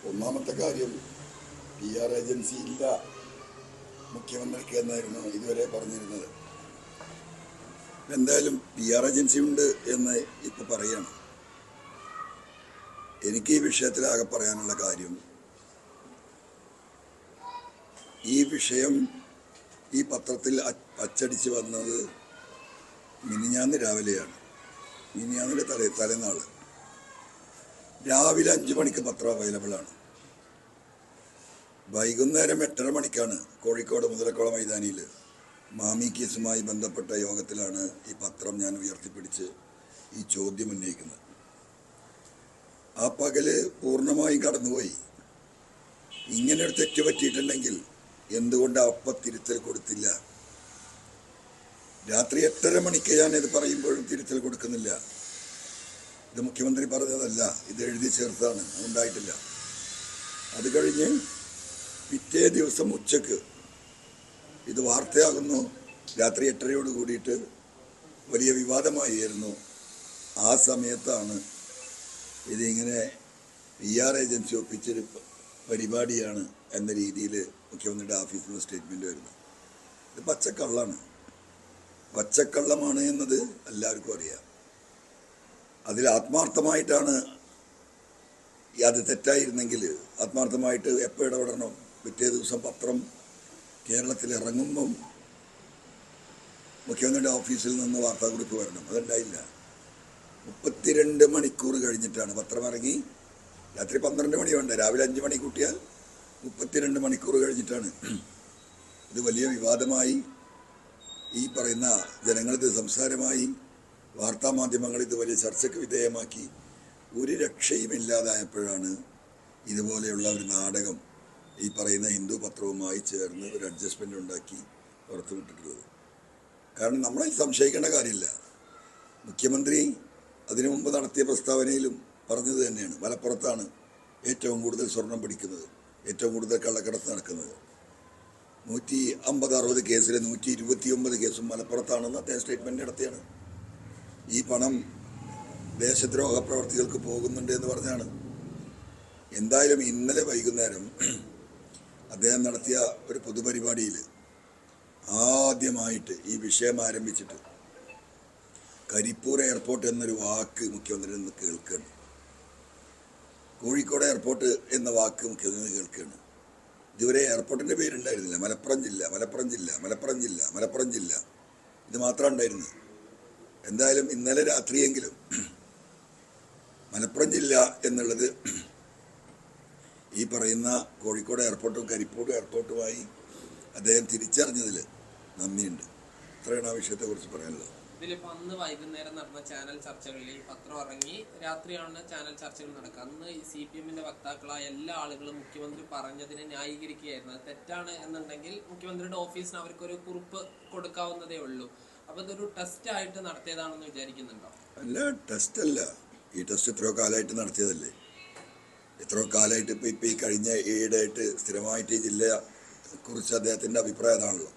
ഒന്നാമത്തെ കാര്യം PR agency ഇല്ല മുഖ്യമന്ത്രിക്ക് എന്നായിരുന്നു ഇതുവരെ പറഞ്ഞിരുന്നത്. എന്തായാലും PR ഏജൻസി ഉണ്ട് എന്ന് ഇപ്പോൾ പറയണം. എനിക്ക് ഈ വിഷയത്തിലാകെ പറയാനുള്ള കാര്യം, ഈ വിഷയം ഈ പത്രത്തിൽ അച്ചടിച്ച് വന്നത് മിനിഞ്ഞാന്ന് രാവിലെയാണ്. മിനിഞ്ഞാന്നിൻ്റെ തലേനാൾ രാവിലെ 5 മണിക്ക് പത്രം അവൈലബിൾ ആണ്. വൈകുന്നേരം 8:30 മണിക്കാണ് കോഴിക്കോട് മുതലക്കുള മൈതാനിയിൽ മാമി കേസുമായി ബന്ധപ്പെട്ട യോഗത്തിലാണ് ഈ പത്രം ഞാൻ ഉയർത്തിപ്പിടിച്ച് ഈ ചോദ്യം ഉന്നയിക്കുന്നത്. ആ പകല് പൂർണ്ണമായും കടന്നുപോയി. ഇങ്ങനെ ഒരു തെറ്റ് പറ്റിയിട്ടുണ്ടെങ്കിൽ എന്തുകൊണ്ട് അപ്പം തിരുത്തൽ കൊടുത്തില്ല? രാത്രി 8:30 മണിക്ക് ഞാനിത് പറയുമ്പോഴും തിരുത്തൽ കൊടുക്കുന്നില്ല. ഇത് മുഖ്യമന്ത്രി പറഞ്ഞതല്ല, ഇത് എഴുതി ചേർത്താണ്, ഉണ്ടായിട്ടില്ല. അത് കഴിഞ്ഞ് പിറ്റേ ദിവസം ഉച്ചക്ക് ഇത് വാർത്തയാകുന്നു. രാത്രി 8:30യോട് കൂടിയിട്ട് വലിയ വിവാദമായിരുന്നു. ആ സമയത്താണ് ഇതിങ്ങനെ PR ഏജൻസി ഒപ്പിച്ചൊരു പരിപാടിയാണ് എന്ന രീതിയിൽ മുഖ്യമന്ത്രിയുടെ ഓഫീസിൽ നിന്ന് സ്റ്റേറ്റ്മെൻറ്റ് വരുന്നത്. ഇത് പച്ചക്കള്ളാണ്, പച്ചക്കള്ളമാണ് എന്നത് എല്ലാവർക്കും അറിയാം. അതിൽ ആത്മാർത്ഥമായിട്ടാണ്, അത് തെറ്റായിരുന്നെങ്കിൽ ആത്മാർത്ഥമായിട്ട് എപ്പോൾ ഇടപെടണം? പിറ്റേ ദിവസം പത്രം കേരളത്തിൽ ഇറങ്ങുമ്പം മുഖ്യമന്ത്രിയുടെ ഓഫീസിൽ നിന്ന് വാർത്താക്കുറിപ്പ് വരണം. അതുണ്ടായില്ല. 32 മണിക്കൂർ കഴിഞ്ഞിട്ടാണ് പത്രം ഇറങ്ങി. രാത്രി 12 മണി വേണ്ട, രാവിലെ 5 മണി കൂട്ടിയാൽ 32 മണിക്കൂർ കഴിഞ്ഞിട്ടാണ് ഇത് വലിയ വിവാദമായി. ഈ പറയുന്ന ജനങ്ങളിത് സംസാരമായി. വാർത്താമാധ്യമങ്ങൾ ഇത് വലിയ ചർച്ചയ്ക്ക് വിധേയമാക്കി. ഒരു രക്ഷയുമില്ലാതായപ്പോഴാണ് ഇതുപോലെയുള്ള ഒരു നാടകം ഈ പറയുന്ന ഹിന്ദു പത്രവുമായി ചേർന്ന് ഒരു അഡ്ജസ്റ്റ്മെൻ്റ് ഉണ്ടാക്കി പുറത്തുവിട്ടിട്ടുള്ളത്. കാരണം നമ്മളതിൽ സംശയിക്കേണ്ട കാര്യമില്ല. മുഖ്യമന്ത്രി അതിനു മുമ്പ് നടത്തിയ പ്രസ്താവനയിലും പറഞ്ഞത് തന്നെയാണ്, മലപ്പുറത്താണ് ഏറ്റവും കൂടുതൽ സ്വർണം പിടിക്കുന്നത്, ഏറ്റവും കൂടുതൽ കള്ളക്കടത്ത് നടക്കുന്നത്. 150-60 കേസിൽ 129 കേസും മലപ്പുറത്താണെന്ന് അദ്ദേഹം സ്റ്റേറ്റ്മെൻറ്റ് നടത്തിയാണ്. ഈ പണം ദേശദ്രോഹ പ്രവർത്തികൾക്ക് പോകുന്നുണ്ട് എന്ന് പറഞ്ഞാണ്. എന്തായാലും ഇന്നലെ വൈകുന്നേരം അദ്ദേഹം നടത്തിയ ഒരു പൊതുപരിപാടിയിൽ ആദ്യമായിട്ട് ഈ വിഷയം ആരംഭിച്ചിട്ട് കരിപ്പൂർ എയർപോർട്ട് എന്നൊരു വാക്ക് മുഖ്യമന്ത്രിയിൽ നിന്ന് കേൾക്കുകയാണ്. കോഴിക്കോട് എയർപോർട്ട് എന്ന വാക്ക് മുഖ്യമന്ത്രി കേൾക്കുകയാണ്. ഇതുവരെ എയർപോർട്ടിൻ്റെ പേരുണ്ടായിരുന്നില്ല. മലപ്പുറം ജില്ല, മലപ്പുറം ജില്ല, മലപ്പുറം ജില്ല, മലപ്പുറം ജില്ല, ഇത് മാത്രം ഉണ്ടായിരുന്നത്. എന്തായാലും ഇന്നലെ രാത്രിയെങ്കിലും മലപ്പുറം ജില്ല എന്നുള്ളത് ഈ പറയുന്ന കോഴിക്കോട് എയർപോർട്ടും കരിപ്പൂർ എയർപോർട്ടുമായി അദ്ദേഹം തിരിച്ചറിഞ്ഞതിൽ നന്ദിയുണ്ട്. ഇത്രയാണ് ആ വിഷയത്തെക്കുറിച്ച് പറയാനുള്ളത്. ഇതിലിപ്പോൾ അന്ന് വൈകുന്നേരം നടന്ന ചാനൽ ചർച്ചകളിൽ പത്രം ഇറങ്ങി രാത്രിയാണ് ചാനൽ ചർച്ചകൾ നടക്കുക. അന്ന് CPM-ന്റെ വക്താക്കളായ എല്ലാ ആളുകളും മുഖ്യമന്ത്രി പറഞ്ഞതിനെ ന്യായീകരിക്കുകയായിരുന്നു. അത് തെറ്റാണ് എന്നുണ്ടെങ്കിൽ മുഖ്യമന്ത്രിയുടെ ഓഫീസിന് അവർക്കൊരു കുറിപ്പ് കൊടുക്കാവുന്നതേ ഉള്ളൂ. അപ്പോൾ ഇതൊരു ടെസ്റ്റ് ആയിട്ട് നടത്തിയതാണെന്ന് വിചാരിക്കുന്നുണ്ടോ? അല്ല, ടെസ്റ്റ് അല്ല. ഈ ടെസ്റ്റ് എത്രയോ കാലമായിട്ട് നടത്തിയതല്ലേ. എത്രയോ കാലമായിട്ട് ഇപ്പോൾ ഈ കഴിഞ്ഞ ഈയിടെയായിട്ട് സ്ഥിരമായിട്ട് ഈ ജില്ലയെ കുറിച്ച് അദ്ദേഹത്തിൻ്റെ അഭിപ്രായം അതാണല്ലോ.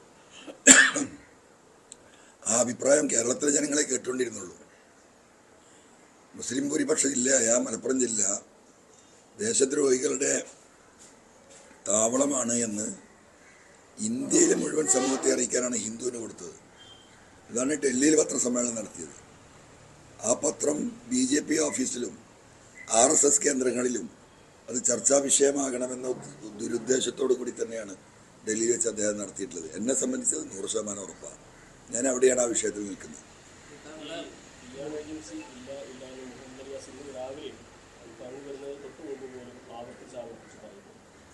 ആ അഭിപ്രായം കേരളത്തിലെ ജനങ്ങളെ കേട്ടുകൊണ്ടിരുന്നുള്ളൂ. മുസ്ലിം ഭൂരിപക്ഷ ജില്ലയായ മലപ്പുറം ജില്ല ദേശദ്രോഹികളുടെ താവളമാണ് എന്ന് ഇന്ത്യയിലെ മുഴുവൻ സമൂഹത്തെ അറിയിക്കാനാണ് ഹിന്ദുവിന് കൊടുത്തത്. ഇതാണ് ഡൽഹിയിൽ പത്രസമ്മേളനം നടത്തിയത്. ആ പത്രം BJP ഓഫീസിലും RSS കേന്ദ്രങ്ങളിലും അത് ചർച്ചാ വിഷയമാകണമെന്ന ദുരുദ്ദേശത്തോടു കൂടി തന്നെയാണ് ഡൽഹിയിൽ വെച്ച് അദ്ദേഹം നടത്തിയിട്ടുള്ളത്. എന്നെ സംബന്ധിച്ചത് 100% ഉറപ്പാണ്. ഞാൻ അവിടെയാണ് ആ വിഷയത്തിൽ നിൽക്കുന്നത്.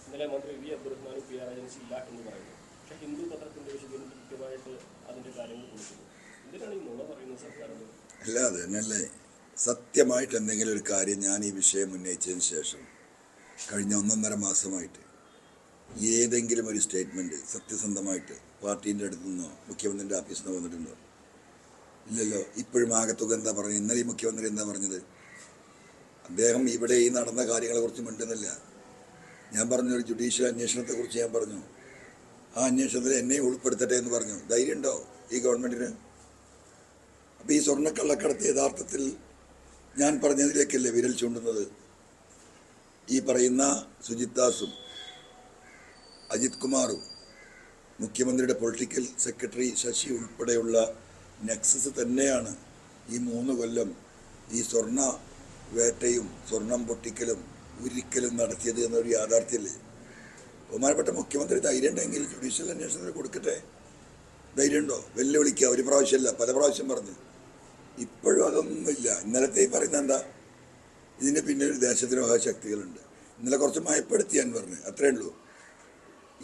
ഇന്നലെ മന്ത്രി V. അബ്ദുറഹ്മാനും PR ഏജൻസി ഇല്ല എന്ന് പറയുന്നു. പക്ഷേ ഹിന്ദു പത്രത്തിൻ്റെ വിഷയത്തിൽ കൃത്യമായിട്ട് അതിൻ്റെ കാര്യങ്ങൾ കൊടുക്കുന്നു. എന്തിനാണ് ഈ നുണ പറയുന്നത് സർക്കാർ? അല്ല, അത് തന്നെയല്ലേ. സത്യമായിട്ട് എന്തെങ്കിലും ഒരു കാര്യം ഞാൻ ഈ വിഷയം ഉന്നയിച്ചതിന് ശേഷം കഴിഞ്ഞ 1.5 മാസമായിട്ട് ഏതെങ്കിലും ഒരു സ്റ്റേറ്റ്മെൻറ്റ് സത്യസന്ധമായിട്ട് പാർട്ടീൻ്റെ അടുത്തു നിന്നോ മുഖ്യമന്ത്രിൻ്റെ ഓഫീസിൽ നിന്ന് വന്നിട്ടുണ്ടോ? ഇല്ലല്ലോ. ഇപ്പോഴും ആകത്തുക എന്താ പറഞ്ഞത്? ഇന്നലെ മുഖ്യമന്ത്രി എന്താ പറഞ്ഞത്? അദ്ദേഹം ഇവിടെ ഈ നടന്ന കാര്യങ്ങളെക്കുറിച്ച് മിണ്ടുന്നില്ല. ഞാൻ പറഞ്ഞു, ഒരു ജുഡീഷ്യൽ അന്വേഷണത്തെക്കുറിച്ച് ഞാൻ പറഞ്ഞു. ആ അന്വേഷണത്തിൽ എന്നെ ഉൾപ്പെടുത്തട്ടെ എന്ന് പറഞ്ഞു. ധൈര്യം ഉണ്ടോ ഈ ഗവൺമെൻറ്റിന്? അപ്പോൾ ഈ സ്വർണ്ണക്കള്ളക്കടത്ത് യഥാർത്ഥത്തിൽ ഞാൻ പറഞ്ഞതിലേക്കല്ലേ വിരൽ ചൂണ്ടുന്നത്? ഈ പറയുന്ന സുജിത് ദാസും അജിത് കുമാറും മുഖ്യമന്ത്രിയുടെ പൊളിറ്റിക്കൽ സെക്രട്ടറി ശശി ഉൾപ്പെടെയുള്ള നെക്സസ് തന്നെയാണ് ഈ 3 കൊല്ലം ഈ സ്വർണ്ണ വേട്ടയും സ്വർണം പൊട്ടിക്കലും ഉരിക്കലും നടത്തിയത് എന്നൊരു യാഥാർത്ഥ്യമല്ലേ. ബഹുമാനപ്പെട്ട മുഖ്യമന്ത്രി ധൈര്യം ഉണ്ടെങ്കിൽ ജുഡീഷ്യൽ അന്വേഷണത്തിന് കൊടുക്കട്ടെ. ധൈര്യമുണ്ടോ? വെല്ലുവിളിക്കുക. ഒരു പ്രാവശ്യമല്ല, പല പ്രാവശ്യം പറഞ്ഞു. ഇപ്പോഴും അതൊന്നുമില്ല. ഇന്നലത്തെ പറയുന്നത് എന്താ? ഇതിൻ്റെ പിന്നിൽ ദേശദ്രോഹ ശക്തികളുണ്ട്. ഇന്നലെ കുറച്ച് മയപ്പെടുത്തിയാൻ പറഞ്ഞു, അത്രയേ ഉള്ളൂ.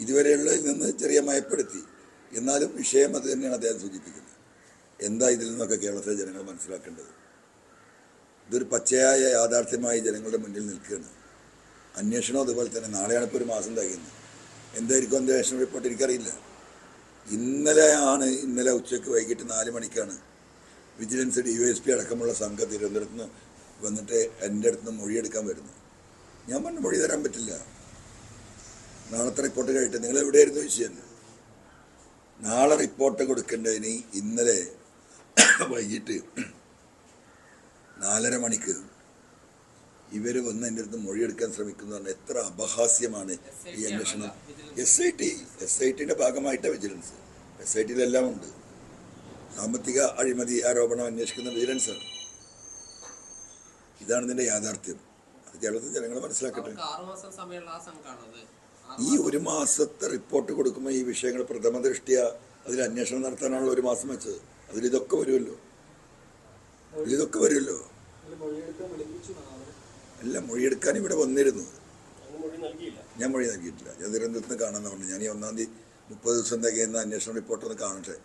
ഇതുവരെയുള്ളതിൽ നിന്ന് ചെറിയ മയപ്പെടുത്തി. എന്നാലും വിഷയം അത് തന്നെയാണ് അദ്ദേഹം സൂചിപ്പിക്കുന്നത്. എന്താ ഇതിൽ നിന്നൊക്കെ കേരളത്തിലെ ജനങ്ങൾ മനസ്സിലാക്കേണ്ടത്? ഇതൊരു പച്ചയായ യാഥാർത്ഥ്യമായി ജനങ്ങളുടെ മുന്നിൽ നിൽക്കുകയാണ്. അന്വേഷണം അതുപോലെ തന്നെ. നാളെയാണ് ഇപ്പോൾ ഒരു മാസം തികയുന്നത്. എന്തായിരിക്കും അന്വേഷണ റിപ്പോർട്ട് എനിക്കറിയില്ല. ഇന്നലെ ഉച്ചയ്ക്ക് വൈകിട്ട് 4 മണിക്കാണ് വിജിലൻസ് DYSP അടക്കമുള്ള സംഘം തിരുവനന്തപുരത്ത് നിന്ന് വന്നിട്ട് എൻ്റെ അടുത്ത് നിന്ന് മൊഴിയെടുക്കാൻ വരുന്നു. ഞാൻ പറഞ്ഞു മൊഴി തരാൻ പറ്റില്ല, നാളത്തെ റിപ്പോർട്ട് കഴിയിട്ട്. നിങ്ങൾ എവിടെയായിരുന്നു വിഷയം? നാളെ റിപ്പോർട്ട് കൊടുക്കേണ്ടതിന് ഇന്നലെ വൈകിട്ട് 4:30 മണിക്ക് ഇവർ വന്ന് എൻ്റെ അടുത്ത് മൊഴിയെടുക്കാൻ ശ്രമിക്കുന്നതാണ്. എത്ര അപഹാസ്യമാണ് ഈ അന്വേഷണം. SIT ഭാഗമായിട്ട് വിജിലൻസ്. SITയിലെല്ലാം ഉണ്ട്. സാമ്പത്തിക അഴിമതി ആരോപണം അന്വേഷിക്കുന്ന വിജിലൻസാണ്. ഇതാണ് ഇതിൻ്റെ യാഥാർത്ഥ്യം. അത് കേരളത്തിൽ ജനങ്ങൾ മനസ്സിലാക്കട്ടെ. ഈ 1 മാസത്തെ റിപ്പോർട്ട് കൊടുക്കുമ്പോൾ ഈ വിഷയങ്ങൾ പ്രഥമ ദൃഷ്ടിയ അതിൽ അന്വേഷണം നടത്താനാണല്ലോ 1 മാസം വെച്ചത്. അതിലിതൊക്കെ വരുമല്ലോ. അല്ല, മൊഴിയെടുക്കാൻ ഇവിടെ വന്നിരുന്നു. ഞാൻ മൊഴി നൽകിയിട്ടില്ല. ഞാൻ തിരുവനന്തപുരത്ത് നിന്ന് കാണാമെന്ന് പറഞ്ഞു. ഞാൻ ഈ 1-ാം തീയതി 30 ദിവസം തികയുന്ന അന്വേഷണ റിപ്പോർട്ടൊന്ന് കാണട്ടെ.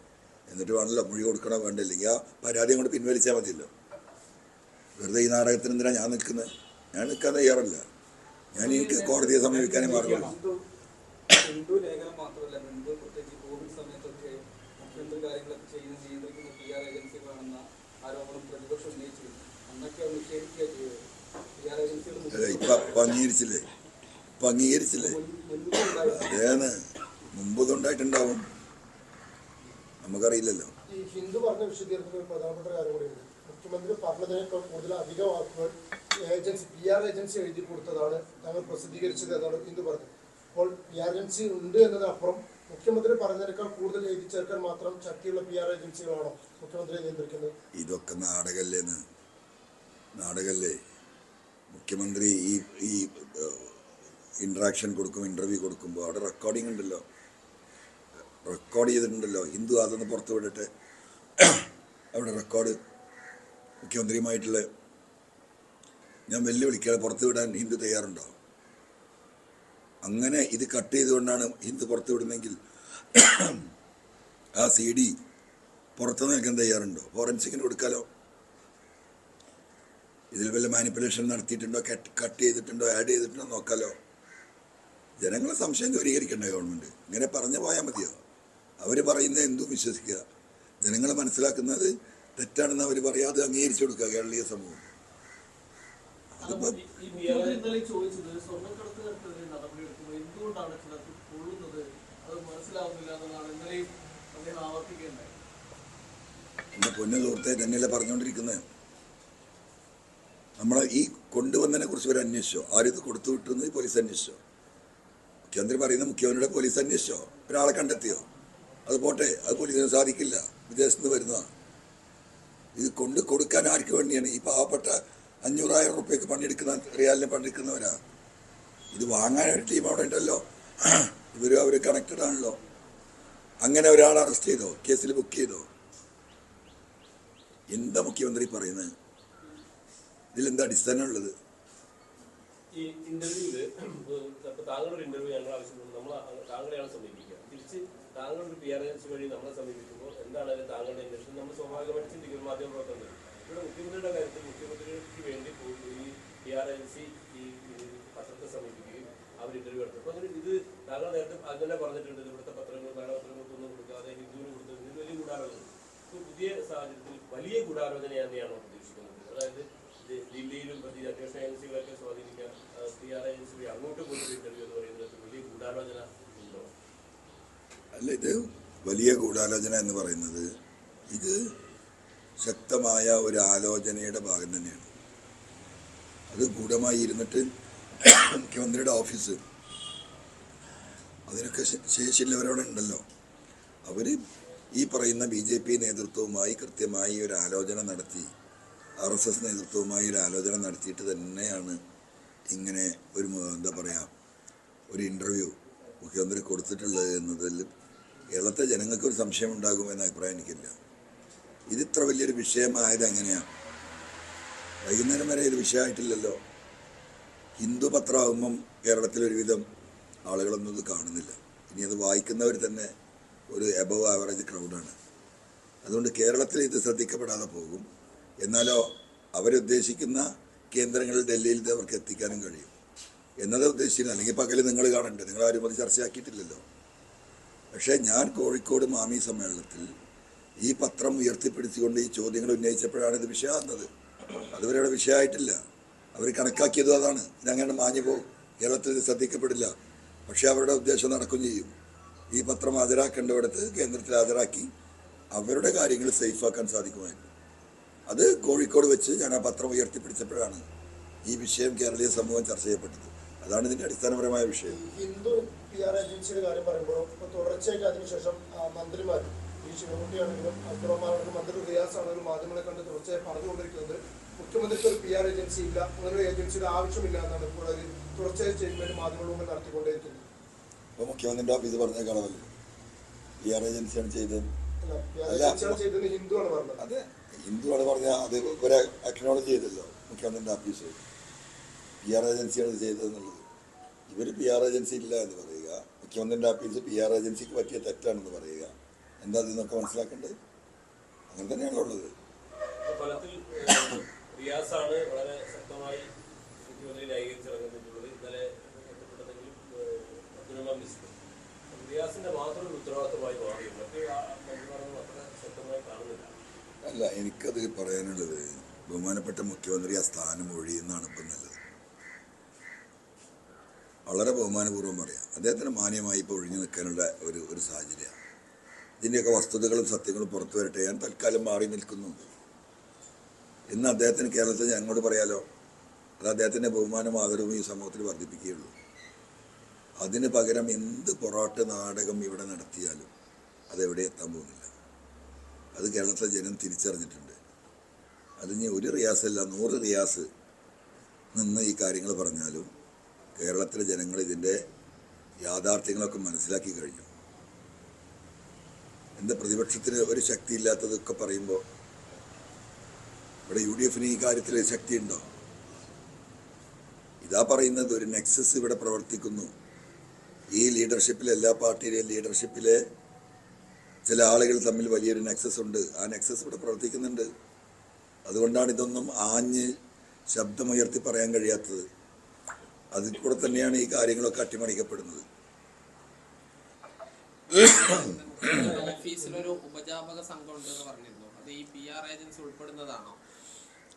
എന്നിട്ട് വേണമല്ലോ മൊഴി കൊടുക്കണോ വേണ്ടില്ലെങ്കിൽ ആ പരാതി അങ്ങോട്ട് പിൻവലിച്ചാൽ മതിയല്ലോ. വെറുതെ ഈ നാടകത്തിന് എന്തിനാണ് ഞാൻ നിൽക്കുന്നത്? ഞാൻ നിൽക്കാൻ തയ്യാറല്ല. എനിക്ക് കോടതിയെ സമീപിക്കാനേ മാർഗമുള്ളൂ. ഹിന്ദു ലേഖനം മാത്രമല്ല, മുൻപ് പ്രത്യേകിച്ച് കോവിഡ് സമയത്തൊക്കെ മുഖ്യമന്ത്രി കാര്യങ്ങളൊക്കെ ചെയ്യുന്ന നിയന്ത്രിക്കുന്ന PR ഏജൻസികളാണെന്ന ആരോപണം പ്രതിപക്ഷം ഉന്നയിച്ചിരുന്നു. അന്നൊക്കെ നിഷേധിക്കുക ചെയ്തത്. PR ഏജൻസികൾ ഇപ്പൊ അംഗീകരിച്ചില്ലേ? അതേന്ന് മുമ്പ് ഉണ്ടായിട്ടുണ്ടാവും, നമുക്കറിയില്ലല്ലോ. ഈ ഹിന്ദു പറഞ്ഞ വിശദീകരണത്തിൽ ഒരു പ്രധാനപ്പെട്ട കാര്യം കൂടിയുണ്ട്. മുഖ്യമന്ത്രി പറഞ്ഞതിനേക്കാൾ കൂടുതൽ അധികം വാക്കുകൾ PR ഏജൻസി എഴുതി കൊടുത്തതാണ് ഞങ്ങൾ പ്രസിദ്ധീകരിച്ചത് എന്നാണ് ഹിന്ദു പറഞ്ഞത്. അപ്പോൾ PR ഏജൻസി ഉണ്ട് എന്നതിനപ്പുറം മുഖ്യമന്ത്രി പറഞ്ഞതിനേക്കാൾ കൂടുതൽ എഴുതി ചേർക്കാൻ മാത്രം ശക്തിയുള്ള PR ഏജൻസികളാണോ മുഖ്യമന്ത്രിയെ നിയന്ത്രിക്കുന്നത്? ഇതൊക്കെ നാടകല്ലേ. മുഖ്യമന്ത്രി ഈ ഇൻട്രാക്ഷൻ കൊടുക്കും, ഇന്റർവ്യൂ കൊടുക്കുമ്പോൾ അവിടെ റെക്കോർഡിംഗ് ഉണ്ടല്ലോ, റെക്കോർഡ് ചെയ്തിട്ടുണ്ടല്ലോ. ഹിന്ദു അതൊന്ന് പുറത്തു വിടട്ടെ. അവിടെ റെക്കോർഡ് മുഖ്യമന്ത്രിയുമായിട്ടുള്ള ഞാൻ വെല്ലുവിളിക്കാതെ പുറത്തു വിടാൻ ഹിന്ദു തയ്യാറുണ്ടോ? അങ്ങനെ ഇത് കട്ട് ചെയ്തുകൊണ്ടാണ് ഹിന്ദു പുറത്തു വിടുന്നെങ്കിൽ ആ CD പുറത്തു നിൽക്കാൻ തയ്യാറുണ്ടോ? ഫോറൻസിക്കിന് കൊടുക്കാലോ. ഇതിൽ വല്ല മാനിപ്പുലേഷൻ നടത്തിയിട്ടുണ്ടോ, കട്ട് ചെയ്തിട്ടുണ്ടോ, ആഡ് ചെയ്തിട്ടുണ്ടോ നോക്കാലോ. ജനങ്ങളെ സംശയം ദൂരീകരിക്കണ്ടേ ഗവൺമെൻറ്? ഇങ്ങനെ പറഞ്ഞു പോയാൽ മതിയോ? അവർ പറയുന്നത് എന്തും വിശ്വസിക്കുക. ജനങ്ങൾ മനസ്സിലാക്കുന്നത് തെറ്റാണെന്ന് അവർ പറയാതെ അംഗീകരിച്ചു കൊടുക്കുക കേരളീയ സമൂഹം. എൻ്റെ പൊന്നു സുഹൃത്തെ, തന്നെയല്ലേ പറഞ്ഞുകൊണ്ടിരിക്കുന്നത്. നമ്മളെ ഈ കൊണ്ടുവന്നതിനെ കുറിച്ച് ഇവർ അന്വേഷിച്ചോ? ആരിത് കൊടുത്തു വിട്ടുന്നത് പോലീസ് അന്വേഷിച്ചോ? മുഖ്യമന്ത്രി പറയുന്ന മുഖ്യമന്ത്രിയുടെ പോലീസ് അന്വേഷിച്ചോ? ഒരാളെ കണ്ടെത്തിയോ? അത് പോട്ടെ, അത് പോലീസിന് സാധിക്കില്ല, വിദേശത്ത് നിന്ന് വരുന്നതാണ്. ഇത് കൊടുക്കാൻ ആർക്ക് വേണ്ടിയാണ്? ഈ പാവപ്പെട്ട 500,000 റുപ്യക്ക് പണിയെടുക്കുന്ന റിയാലിന് പണിയെടുക്കുന്നവരാ. ഇത് വാങ്ങാൻ ഒരു ടീം അവിടെ ഉണ്ടല്ലോ. അവർ കണക്റ്റഡ് ആണല്ലോ. അങ്ങനെ ഒരാളെ അറസ്റ്റ് ചെയ്തോ? കേസിൽ ബുക്ക് ചെയ്തോ? എന്താ മുഖ്യമന്ത്രി പറയുന്നത്? ഇതിലെന്താ അടിസ്ഥാനമുള്ളത്? ഈ ഇന്റർവ്യൂവില് താങ്കളുടെ ഇന്റർവ്യൂ ഞങ്ങൾ ആവശ്യപ്പെടുന്നു, നമ്മൾ താങ്കളെയാണ് സമീപിക്കുക. തിരിച്ച് താങ്കളുടെ PR ഏജൻസി വഴി നമ്മളെ സമീപിക്കുമ്പോൾ എന്താണ് താങ്കളുടെ അന്വേഷണം? നമ്മൾ സ്വാഭാവികമായിട്ട് ചിന്തിക്കും മാധ്യമപ്രവർത്തകർ. ഇവിടെ മുഖ്യമന്ത്രിയുടെ കാര്യത്തിൽ മുഖ്യമന്ത്രിക്ക് വേണ്ടി ഈ PR ഏജൻസി ഈ പത്രത്തെ സമീപിക്കുകയും അവർ ഇന്റർവ്യൂ നടത്തും. അപ്പോൾ ഇത് താങ്കൾ നേരത്തെ അങ്ങനെ പറഞ്ഞിട്ടുണ്ട്, ഇവിടുത്തെ ഭരണപത്രങ്ങൾക്കൊന്നും കൊടുക്കാതെ ഹിന്ദുവിന് കൊടുത്തത് വലിയ ഗൂഢാലോചന. പുതിയ സാഹചര്യത്തിൽ വലിയ ഗൂഢാലോചന തന്നെയാണോ പ്രതീക്ഷിക്കുന്നത്? അതായത് ദില്ലിയിലും അന്വേഷണ ഏജൻസികളൊക്കെ സ്വാധീനിക്കാൻ PR ഏജൻസി വഴി അങ്ങോട്ട് പോയിട്ട് ഇന്റർവ്യൂ എന്ന് പറയുന്നത് വലിയ ഗൂഢാലോചന ഉണ്ടോ? അല്ല, ഇത് വലിയ ഗൂഢാലോചന എന്ന് പറയുന്നത് ഇത് ശക്തമായ ഒരു ആലോചനയുടെ ഭാഗം തന്നെയാണ്. അത് ഗൂഢമായി ഇരുന്നിട്ട് മുഖ്യമന്ത്രിയുടെ ഓഫീസ് അതിനൊക്കെ ശേഷിയുള്ളവരവിടെ ഉണ്ടല്ലോ. അവർ ഈ പറയുന്ന BJP നേതൃത്വവുമായി കൃത്യമായി ഒരു ആലോചന നടത്തി, RSS നേതൃത്വവുമായി ഒരു ആലോചന നടത്തിയിട്ട് തന്നെയാണ് ഇങ്ങനെ ഒരു എന്താ പറയുക ഒരു ഇൻ്റർവ്യൂ മുഖ്യമന്ത്രി കൊടുത്തിട്ടുള്ളത് എന്നതിൽ കേരളത്തെ ജനങ്ങൾക്കൊരു സംശയം ഉണ്ടാകുമെന്ന അഭിപ്രായം എനിക്കില്ല. ഇതിത്ര വലിയൊരു വിഷയമായത് എങ്ങനെയാണ്? വൈകുന്നേരം വരെ ഇത് വിഷയമായിട്ടില്ലല്ലോ. ഹിന്ദു പത്രമാകുമ്പം കേരളത്തിലൊരുവിധം ആളുകളൊന്നും ഇത് കാണുന്നില്ല. ഇനി അത് വായിക്കുന്നവർ തന്നെ ഒരു എബവ് ആവറേജ് ക്രൗഡാണ്. അതുകൊണ്ട് കേരളത്തിൽ ഇത് ശ്രദ്ധിക്കപ്പെടാതെ പോകും. എന്നാലോ അവരുദ്ദേശിക്കുന്ന കേന്ദ്രങ്ങളിൽ ഡൽഹിയിൽ ഇത് അവർക്ക് എത്തിക്കാനും കഴിയും എന്നത് ഉദ്ദേശിക്കുന്നത്. അല്ലെങ്കിൽ പകൽ നിങ്ങൾ കാണണ്ടേ? നിങ്ങളാരും അത് ചർച്ചയാക്കിയിട്ടില്ലല്ലോ. പക്ഷേ ഞാൻ കോഴിക്കോട് മാമി സമ്മേളനത്തിൽ ഈ പത്രം ഉയർത്തിപ്പിടിച്ചുകൊണ്ട് ഈ ചോദ്യങ്ങൾ ഉന്നയിച്ചപ്പോഴാണ് ഇത് വിഷയമാകുന്നത്. അതുവരെ അവിടെ വിഷയമായിട്ടില്ല. അവർ കണക്കാക്കിയതും അതാണ്. ഇതങ്ങനെ മാഞ്ഞു പോകും, കേരളത്തിൽ ഇത് ശ്രദ്ധിക്കപ്പെടില്ല. പക്ഷേ അവരുടെ ഉദ്ദേശം നടക്കും ചെയ്യും. ഈ പത്രം ഹാജരാക്കേണ്ടവിടത്ത് കേന്ദ്രത്തിൽ ഹാജരാക്കി അവരുടെ കാര്യങ്ങൾ സേഫാക്കാൻ സാധിക്കുമായിരുന്നു. അത് കോഴിക്കോട് വെച്ച് ഞാൻ ആ പത്രം ഉയർത്തിപ്പിടിച്ചപ്പോഴാണ് ഈ വിഷയം കേരളീയ സമൂഹം ചർച്ച ചെയ്യപ്പെട്ടത്. അതാണ് ഇതിൻ്റെ അടിസ്ഥാനപരമായ വിഷയം. ഹിന്ദു PR ഏജൻസിയുടെ കാര്യം പറയുമ്പോഴും ഇപ്പോൾ തുടർച്ചയായിട്ട് അതിനുശേഷം മന്ത്രിമാർ ഈ ശിവകുട്ടിയാണെങ്കിലും അബ്ദുറഹ്മാനാണെങ്കിലും മന്ത്രി റിയാസ് ആണെങ്കിലും മാധ്യമങ്ങളെ കണ്ട് തുടർച്ചയായി പറഞ്ഞുകൊണ്ടിരിക്കുന്നത് മുഖ്യമന്ത്രിക്ക് ഒരു PR ഏജൻസി ഇല്ല, അങ്ങനെ ഒരു ഏജൻസിയുടെ ആവശ്യമില്ല എന്നാണ് ഇപ്പോൾ ഒരു തുടർച്ചയായി സ്റ്റേറ്റ്മെന്റ് മാധ്യമങ്ങളുടെ മുമ്പിൽ നടത്തിക്കൊണ്ടേയിരിക്കുന്നത്. അപ്പോൾ മുഖ്യമന്ത്രിയുടെ ഓഫീസ് പറഞ്ഞ കാണുമല്ലോ PR ഏജൻസിയാണ് ചെയ്തത്. ചെയ്തത് ഹിന്ദു ആണ് പറഞ്ഞത്. അതെ, ഹിന്ദുവാണ് പറഞ്ഞാൽ അത് ഒരു അക്നോളജ് ചെയ്തല്ലോ മുഖ്യമന്ത്രിയുടെ ഓഫീസ്. PR ഏജൻസിയാണ് ചെയ്തതെന്നുള്ളത്. ഇവർ PR ഏജൻസി ഇല്ല എന്ന് പറയുക, മുഖ്യമന്ത്രിയുടെ ഓഫീസ് PR ഏജൻസിക്ക് പറ്റിയ തെറ്റാണെന്ന് പറയുക. എന്താ ഇതിന്നൊക്കെ മനസ്സിലാക്കേണ്ടത്? അങ്ങനെ തന്നെയാണല്ലോ ഉള്ളത്. ഫലത്തിൽ റിയാസാണ് വളരെ ശക്തമായി മുഖ്യമന്ത്രി ന്യായീകരിച്ചിറങ്ങുന്നിട്ടുള്ളത്. ഇന്നലെ ബന്ധപ്പെട്ടതെങ്കിലും റിയാസിന്റെ മാത്രം ഒരു ഉത്തരവാദിത്തമായി മാറി. മറ്റ് മന്ത്രിമാരൊന്നും അത്ര ശക്തമായി കാണുന്നില്ല. അല്ല, എനിക്കത് പറയാനുള്ളത് ബഹുമാനപ്പെട്ട മുഖ്യമന്ത്രി ആ സ്ഥാനം ഒഴിയുന്നതാണ് ഇപ്പം നല്ലത്. വളരെ ബഹുമാനപൂർവ്വം പറയാം. അദ്ദേഹത്തിന് മാന്യമായി ഇപ്പോൾ ഒഴിഞ്ഞു നിൽക്കാനുള്ള ഒരു സാഹചര്യമാണ്. ഇതിൻ്റെയൊക്കെ വസ്തുതകളും സത്യങ്ങളും പുറത്തു വരട്ടെ, ഞാൻ തൽക്കാലം മാറി നിൽക്കുന്നുണ്ട് എന്ന് അദ്ദേഹത്തിന് കേരളത്തിൽ ഞങ്ങളോട് പറയാലോ. അത് അദ്ദേഹത്തിൻ്റെ ബഹുമാനം ആദരവും ഈ സമൂഹത്തിൽ വർദ്ധിപ്പിക്കുകയുള്ളൂ. അതിന് പകരം എന്ത് പൊറാട്ട് നാടകം ഇവിടെ നടത്തിയാലും അതെവിടെ എത്താൻ പോകുന്നില്ല. അത് കേരളത്തിലെ ജനം തിരിച്ചറിഞ്ഞിട്ടുണ്ട്. അതിന് ഒരു റിയാസല്ല 100 റിയാസ് നിന്ന് ഈ കാര്യങ്ങൾ പറഞ്ഞാലും കേരളത്തിലെ ജനങ്ങൾ ഇതിൻ്റെ യാഥാർത്ഥ്യങ്ങളൊക്കെ മനസ്സിലാക്കി കഴിഞ്ഞു. എന്താ പ്രതിപക്ഷത്തിന് ഒരു ശക്തിയില്ലാത്തതൊക്കെ പറയുമ്പോൾ ഇവിടെ UDF-ന് ഈ കാര്യത്തിൽ ശക്തിയുണ്ടോ? ഇതാ പറയുന്നത്, ഒരു നെക്സസ് ഇവിടെ പ്രവർത്തിക്കുന്നു. ഈ ലീഡർഷിപ്പിൽ, എല്ലാ പാർട്ടിയിലെയും ലീഡർഷിപ്പിലെ ചില ആളുകൾ തമ്മിൽ വലിയൊരു നെക്സസ് ഉണ്ട്. ആ നെക്സസ് ഇവിടെ പ്രവർത്തിക്കുന്നുണ്ട്. അതുകൊണ്ടാണ് ഇതൊന്നും ആഞ്ഞ് ശബ്ദമുയർത്തി പറയാൻ കഴിയാത്തത്. അതിൽ കൂടെ തന്നെയാണ് ഈ കാര്യങ്ങളൊക്കെ അട്ടിമറിക്കപ്പെടുന്നത്. ഓഫീസിലൊരു ഉപജാപക സംഘം ഉണ്ടെന്ന് പറഞ്ഞിരുന്നു. അത് ഈ PR ഏജൻസി ഉൾപ്പെടുന്നതാണോ?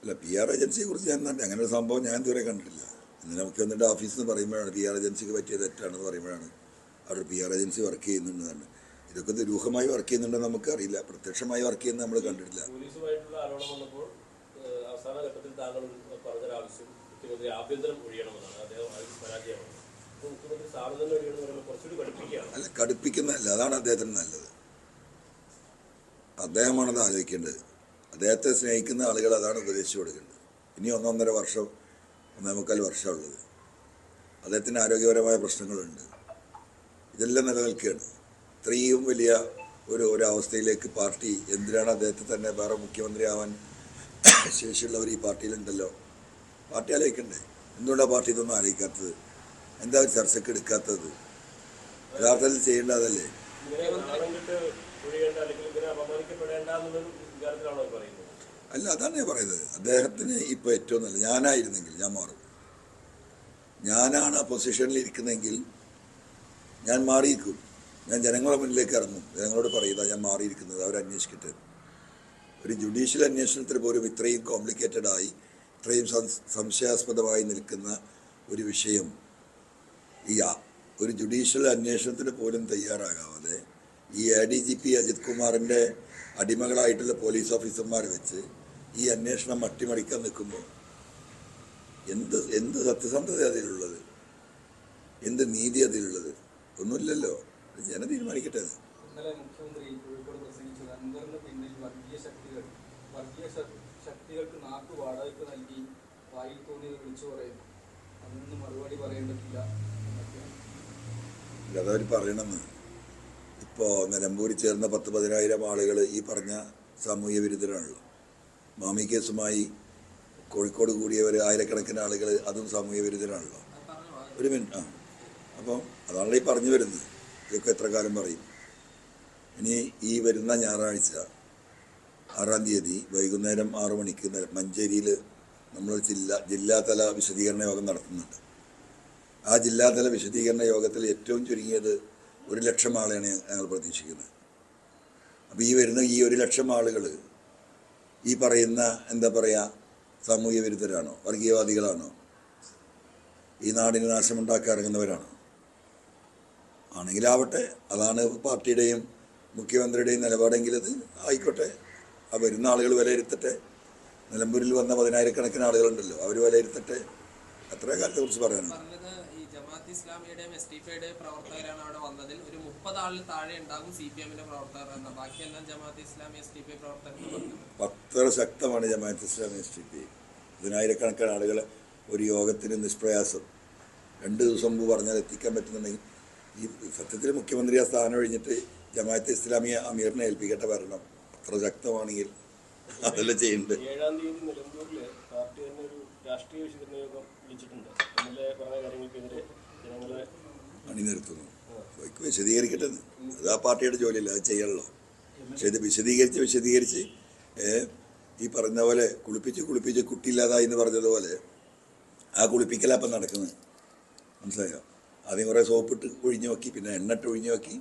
അല്ല, PR ഏജൻസിയെ കുറിച്ച് ഞാൻ അങ്ങനെ ഒരു സംഭവം ഞാൻ ഇതുവരെ കണ്ടിട്ടില്ല. ഇന്നലെ മുഖ്യമന്ത്രിയുടെ ഓഫീസിൽ നിന്ന് പറയുമ്പോഴാണ് PR ഏജൻസിക്ക് പറ്റിയ തെറ്റാണെന്ന് പറയുമ്പോഴാണ് അവിടെ PR ഏജൻസി വർക്ക് ചെയ്യുന്നുണ്ടെന്നാണ്. ഇതൊക്കെ ദുരൂഹമായി വർക്ക് ചെയ്യുന്നുണ്ടെന്ന് നമുക്കറിയില്ല. പ്രത്യക്ഷമായി വർക്ക് ചെയ്യുന്നത് നമ്മൾ കണ്ടിട്ടില്ല. പോലീസുമായിട്ടുള്ള ആരോപണം വന്നപ്പോൾ അവസാന ഘട്ടത്തിൽ താങ്കൾ പറഞ്ഞൊരാവശ്യം മുഖ്യമന്ത്രി ആഭ്യന്തരം ഒഴിയണമെന്നാണ്. അദ്ദേഹം പരാജയമാണ്. മുഖ്യമന്ത്രി സാറിന് ഒഴിയണമെന്ന് പറയുമ്പോൾ കുറച്ചുകൂടി കടുപ്പിക്കുകയാണ്. അല്ല, കടുപ്പിക്കുന്നതല്ല, അതാണ് അദ്ദേഹത്തിന് നല്ലത്. അദ്ദേഹമാണത് ആലോചിക്കേണ്ടത്. അദ്ദേഹത്തെ സ്നേഹിക്കുന്ന ആളുകൾ അതാണ് ഉപദേശിച്ചു കൊടുക്കേണ്ടത്. ഇനി 1.5 വർഷം 1.25 വർഷമുള്ളത്. അദ്ദേഹത്തിന് ആരോഗ്യപരമായ പ്രശ്നങ്ങളുണ്ട്. ഇതെല്ലാം നിലനിൽക്കുകയാണ്. ഇത്രയും വലിയ ഒരവസ്ഥയിലേക്ക് പാർട്ടി എന്തിനാണ് അദ്ദേഹത്തെ തന്നെ വേറെ മുഖ്യമന്ത്രിയാവാൻ ശേഷിയുള്ളവർ ഈ പാർട്ടിയിലുണ്ടല്ലോ. പാർട്ടി ആലോചിക്കണ്ടേ? എന്തുകൊണ്ടാണ് പാർട്ടി ഇതൊന്നും ആലോചിക്കാത്തത്? എന്താ ചർച്ചയ്ക്ക് എടുക്കാത്തത്? യഥാർത്ഥത്തിൽ ചെയ്യേണ്ടതല്ലേ? അല്ല, അതാണ് ഞാൻ പറയുന്നത്. അദ്ദേഹത്തിന് ഇപ്പോൾ ഏറ്റവും നല്ല, ഞാനായിരുന്നെങ്കിൽ ഞാൻ മാറും. ഞാനാണ് ആ പൊസിഷനിൽ ഇരിക്കുന്നതെങ്കിൽ ഞാൻ മാറിയിരിക്കും. ഞാൻ ജനങ്ങളുടെ മുന്നിലേക്ക് ഇറങ്ങും. ജനങ്ങളോട് പറയുക ഞാൻ മാറിയിരിക്കുന്നത്, അവരന്വേഷിക്കട്ടെ. ഒരു ജുഡീഷ്യൽ അന്വേഷണത്തിന് പോലും ഇത്രയും കോംപ്ലിക്കേറ്റഡായി, ഇത്രയും സംശയാസ്പദമായി നിൽക്കുന്ന ഒരു വിഷയം, ഈ ഒരു ജുഡീഷ്യൽ അന്വേഷണത്തിന് പോലും തയ്യാറാകാതെ ഈ ADGP അജിത് കുമാറിൻ്റെ അടിമകളായിട്ടുള്ള പോലീസ് ഓഫീസർമാർ വെച്ച് ഈ അന്വേഷണം അട്ടിമറിക്കാൻ നിൽക്കുമ്പോൾ എന്ത് സത്യസന്ധത അതിലുള്ളത്? എന്ത് നീതി അതിലുള്ളത്? ഒന്നുമില്ലല്ലോ. ജനം തീരുമാനിക്കട്ടെ. ഇന്നലെ മുഖ്യമന്ത്രി കോഴിക്കോട് പ്രസംഗിച്ചത് അൻവറിന് പിന്നിൽ വർഗീയ ശക്തികൾക്ക് നാക്ക് വാടകയ്ക്ക് നൽകി വായിൽ തോന്നിയത് വിളിച്ചു പറയുന്നു. അതിനൊന്നും മറുപടി പറയേണ്ടതില്ല എന്നൊക്കെയാണ്. അതവർ പറയണമെന്ന്. ഇപ്പോൾ നിലമ്പൂരിൽ ചേർന്ന 10,000-15,000 ആളുകൾ ഈ പറഞ്ഞ സാമൂഹ്യ വിരുദ്ധരാണല്ലോ. മാമി കേസുമായി കോഴിക്കോട് കൂടിയവർ ആയിരക്കണക്കിന് ആളുകൾ അതും സാമൂഹ്യ വിരുദ്ധരാണല്ലോ. ഒരു മിനിറ്റ്. അപ്പം അതാണല്ലോ ഈ പറഞ്ഞു വരുന്നത്. ഇതൊക്കെ എത്ര കാലം പറയും? ഇനി ഈ വരുന്ന ഞായറാഴ്ച 6-ാം തീയതി വൈകുന്നേരം 6 മണിക്ക് മഞ്ചേരിയിൽ നമ്മൾ ജില്ലാതല വിശദീകരണ യോഗം നടത്തുന്നുണ്ട്. ആ ജില്ലാതല വിശദീകരണ യോഗത്തിൽ ഏറ്റവും ചുരുങ്ങിയത് 1,00,000 ആളെയാണ് ഞങ്ങൾ പ്രതീക്ഷിക്കുന്നത്. അപ്പോൾ ഈ വരുന്ന ഈ 1,00,000 ആളുകൾ ഈ പറയുന്ന എന്താ പറയുക സാമൂഹ്യ വിരുദ്ധരാണോ, വർഗീയവാദികളാണോ, ഈ നാടിന് നാശമുണ്ടാക്കാൻ ഇറങ്ങുന്നവരാണോ? ആണെങ്കിലാവട്ടെ, അതാണ് പാർട്ടിയുടെയും മുഖ്യമന്ത്രിയുടെയും നിലപാടെങ്കിൽ അത് ആയിക്കോട്ടെ. ആ വരുന്ന ആളുകൾ വിലയിരുത്തട്ടെ. നിലമ്പൂരിൽ വന്ന 10,000-കണക്കിന് ആളുകളുണ്ടല്ലോ, അവർ വിലയിരുത്തട്ടെ. അത്ര കാര്യത്തെക്കുറിച്ച് പറയാനുണ്ട്. പറഞ്ഞത് ഈ ജമാഅത്ത് ഇസ്ലാമിയുടെയും SDPIയുടെയും പ്രവർത്തകരാണ് അവിടെ വന്നതിൽ ഒരു 30 ആളിൽ താഴെ ഉണ്ടാകും CPM-ന്റെ പ്രവർത്തകർ എന്ന, ബാക്കിയെല്ലാം ജമാഅത്ത് ഇസ്ലാമി SDPI പ്രവർത്തകർ പറഞ്ഞു. അത്ര ശക്തമാണ് ജമാഅത്ത് ഇസ്ലാമി SDPI. 10,000-കണക്കിന് ആളുകളെ ഒരു യോഗത്തിന് നിഷ്പ്രയാസം 2 ദിവസം മുമ്പ് പറഞ്ഞാൽ എത്തിക്കാൻ പറ്റുന്നുണ്ടെങ്കിൽ ഈ സത്യത്തിൽ മുഖ്യമന്ത്രി ആ സ്ഥാനം ഒഴിഞ്ഞിട്ട് ജമാഅത്ത് ഇസ്ലാമി അമീറിനെ ഏൽപ്പിക്കട്ടെ ഭരണം. അത്ര ശക്തമാണെങ്കിൽ അതെല്ലാം ചെയ്യുന്നുണ്ട്. 7-ാം തീയതി നിലമ്പൂരിൽ പാർട്ടി തന്നെ ഒരു രാഷ്ട്രീയ വിശദീകരണ യോഗം വിളിച്ചിട്ടുണ്ട്. ഇന്നലെ പറഞ്ഞ കാര്യങ്ങൾക്കെതിരെ ജനങ്ങളെ അണിനിരത്തുന്നു. വിശദീകരിക്കട്ടെ. അത് ആ പാർട്ടിയുടെ ജോലിയല്ല, അത് ചെയ്യണല്ലോ. പക്ഷേ ഇത് വിശദീകരിച്ച് ഈ പറഞ്ഞ പോലെ കുളിപ്പിച്ച് കുട്ടിയില്ലാതായി എന്ന് പറഞ്ഞതുപോലെ ആ കുളിപ്പിക്കലപ്പം നടക്കുന്നത്. മനസ്സിലായോ? ആദ്യം കുറേ സോപ്പിട്ട് ഒഴിഞ്ഞു നോക്കി, പിന്നെ എണ്ണിട്ട് ഒഴിഞ്ഞു നോക്കി.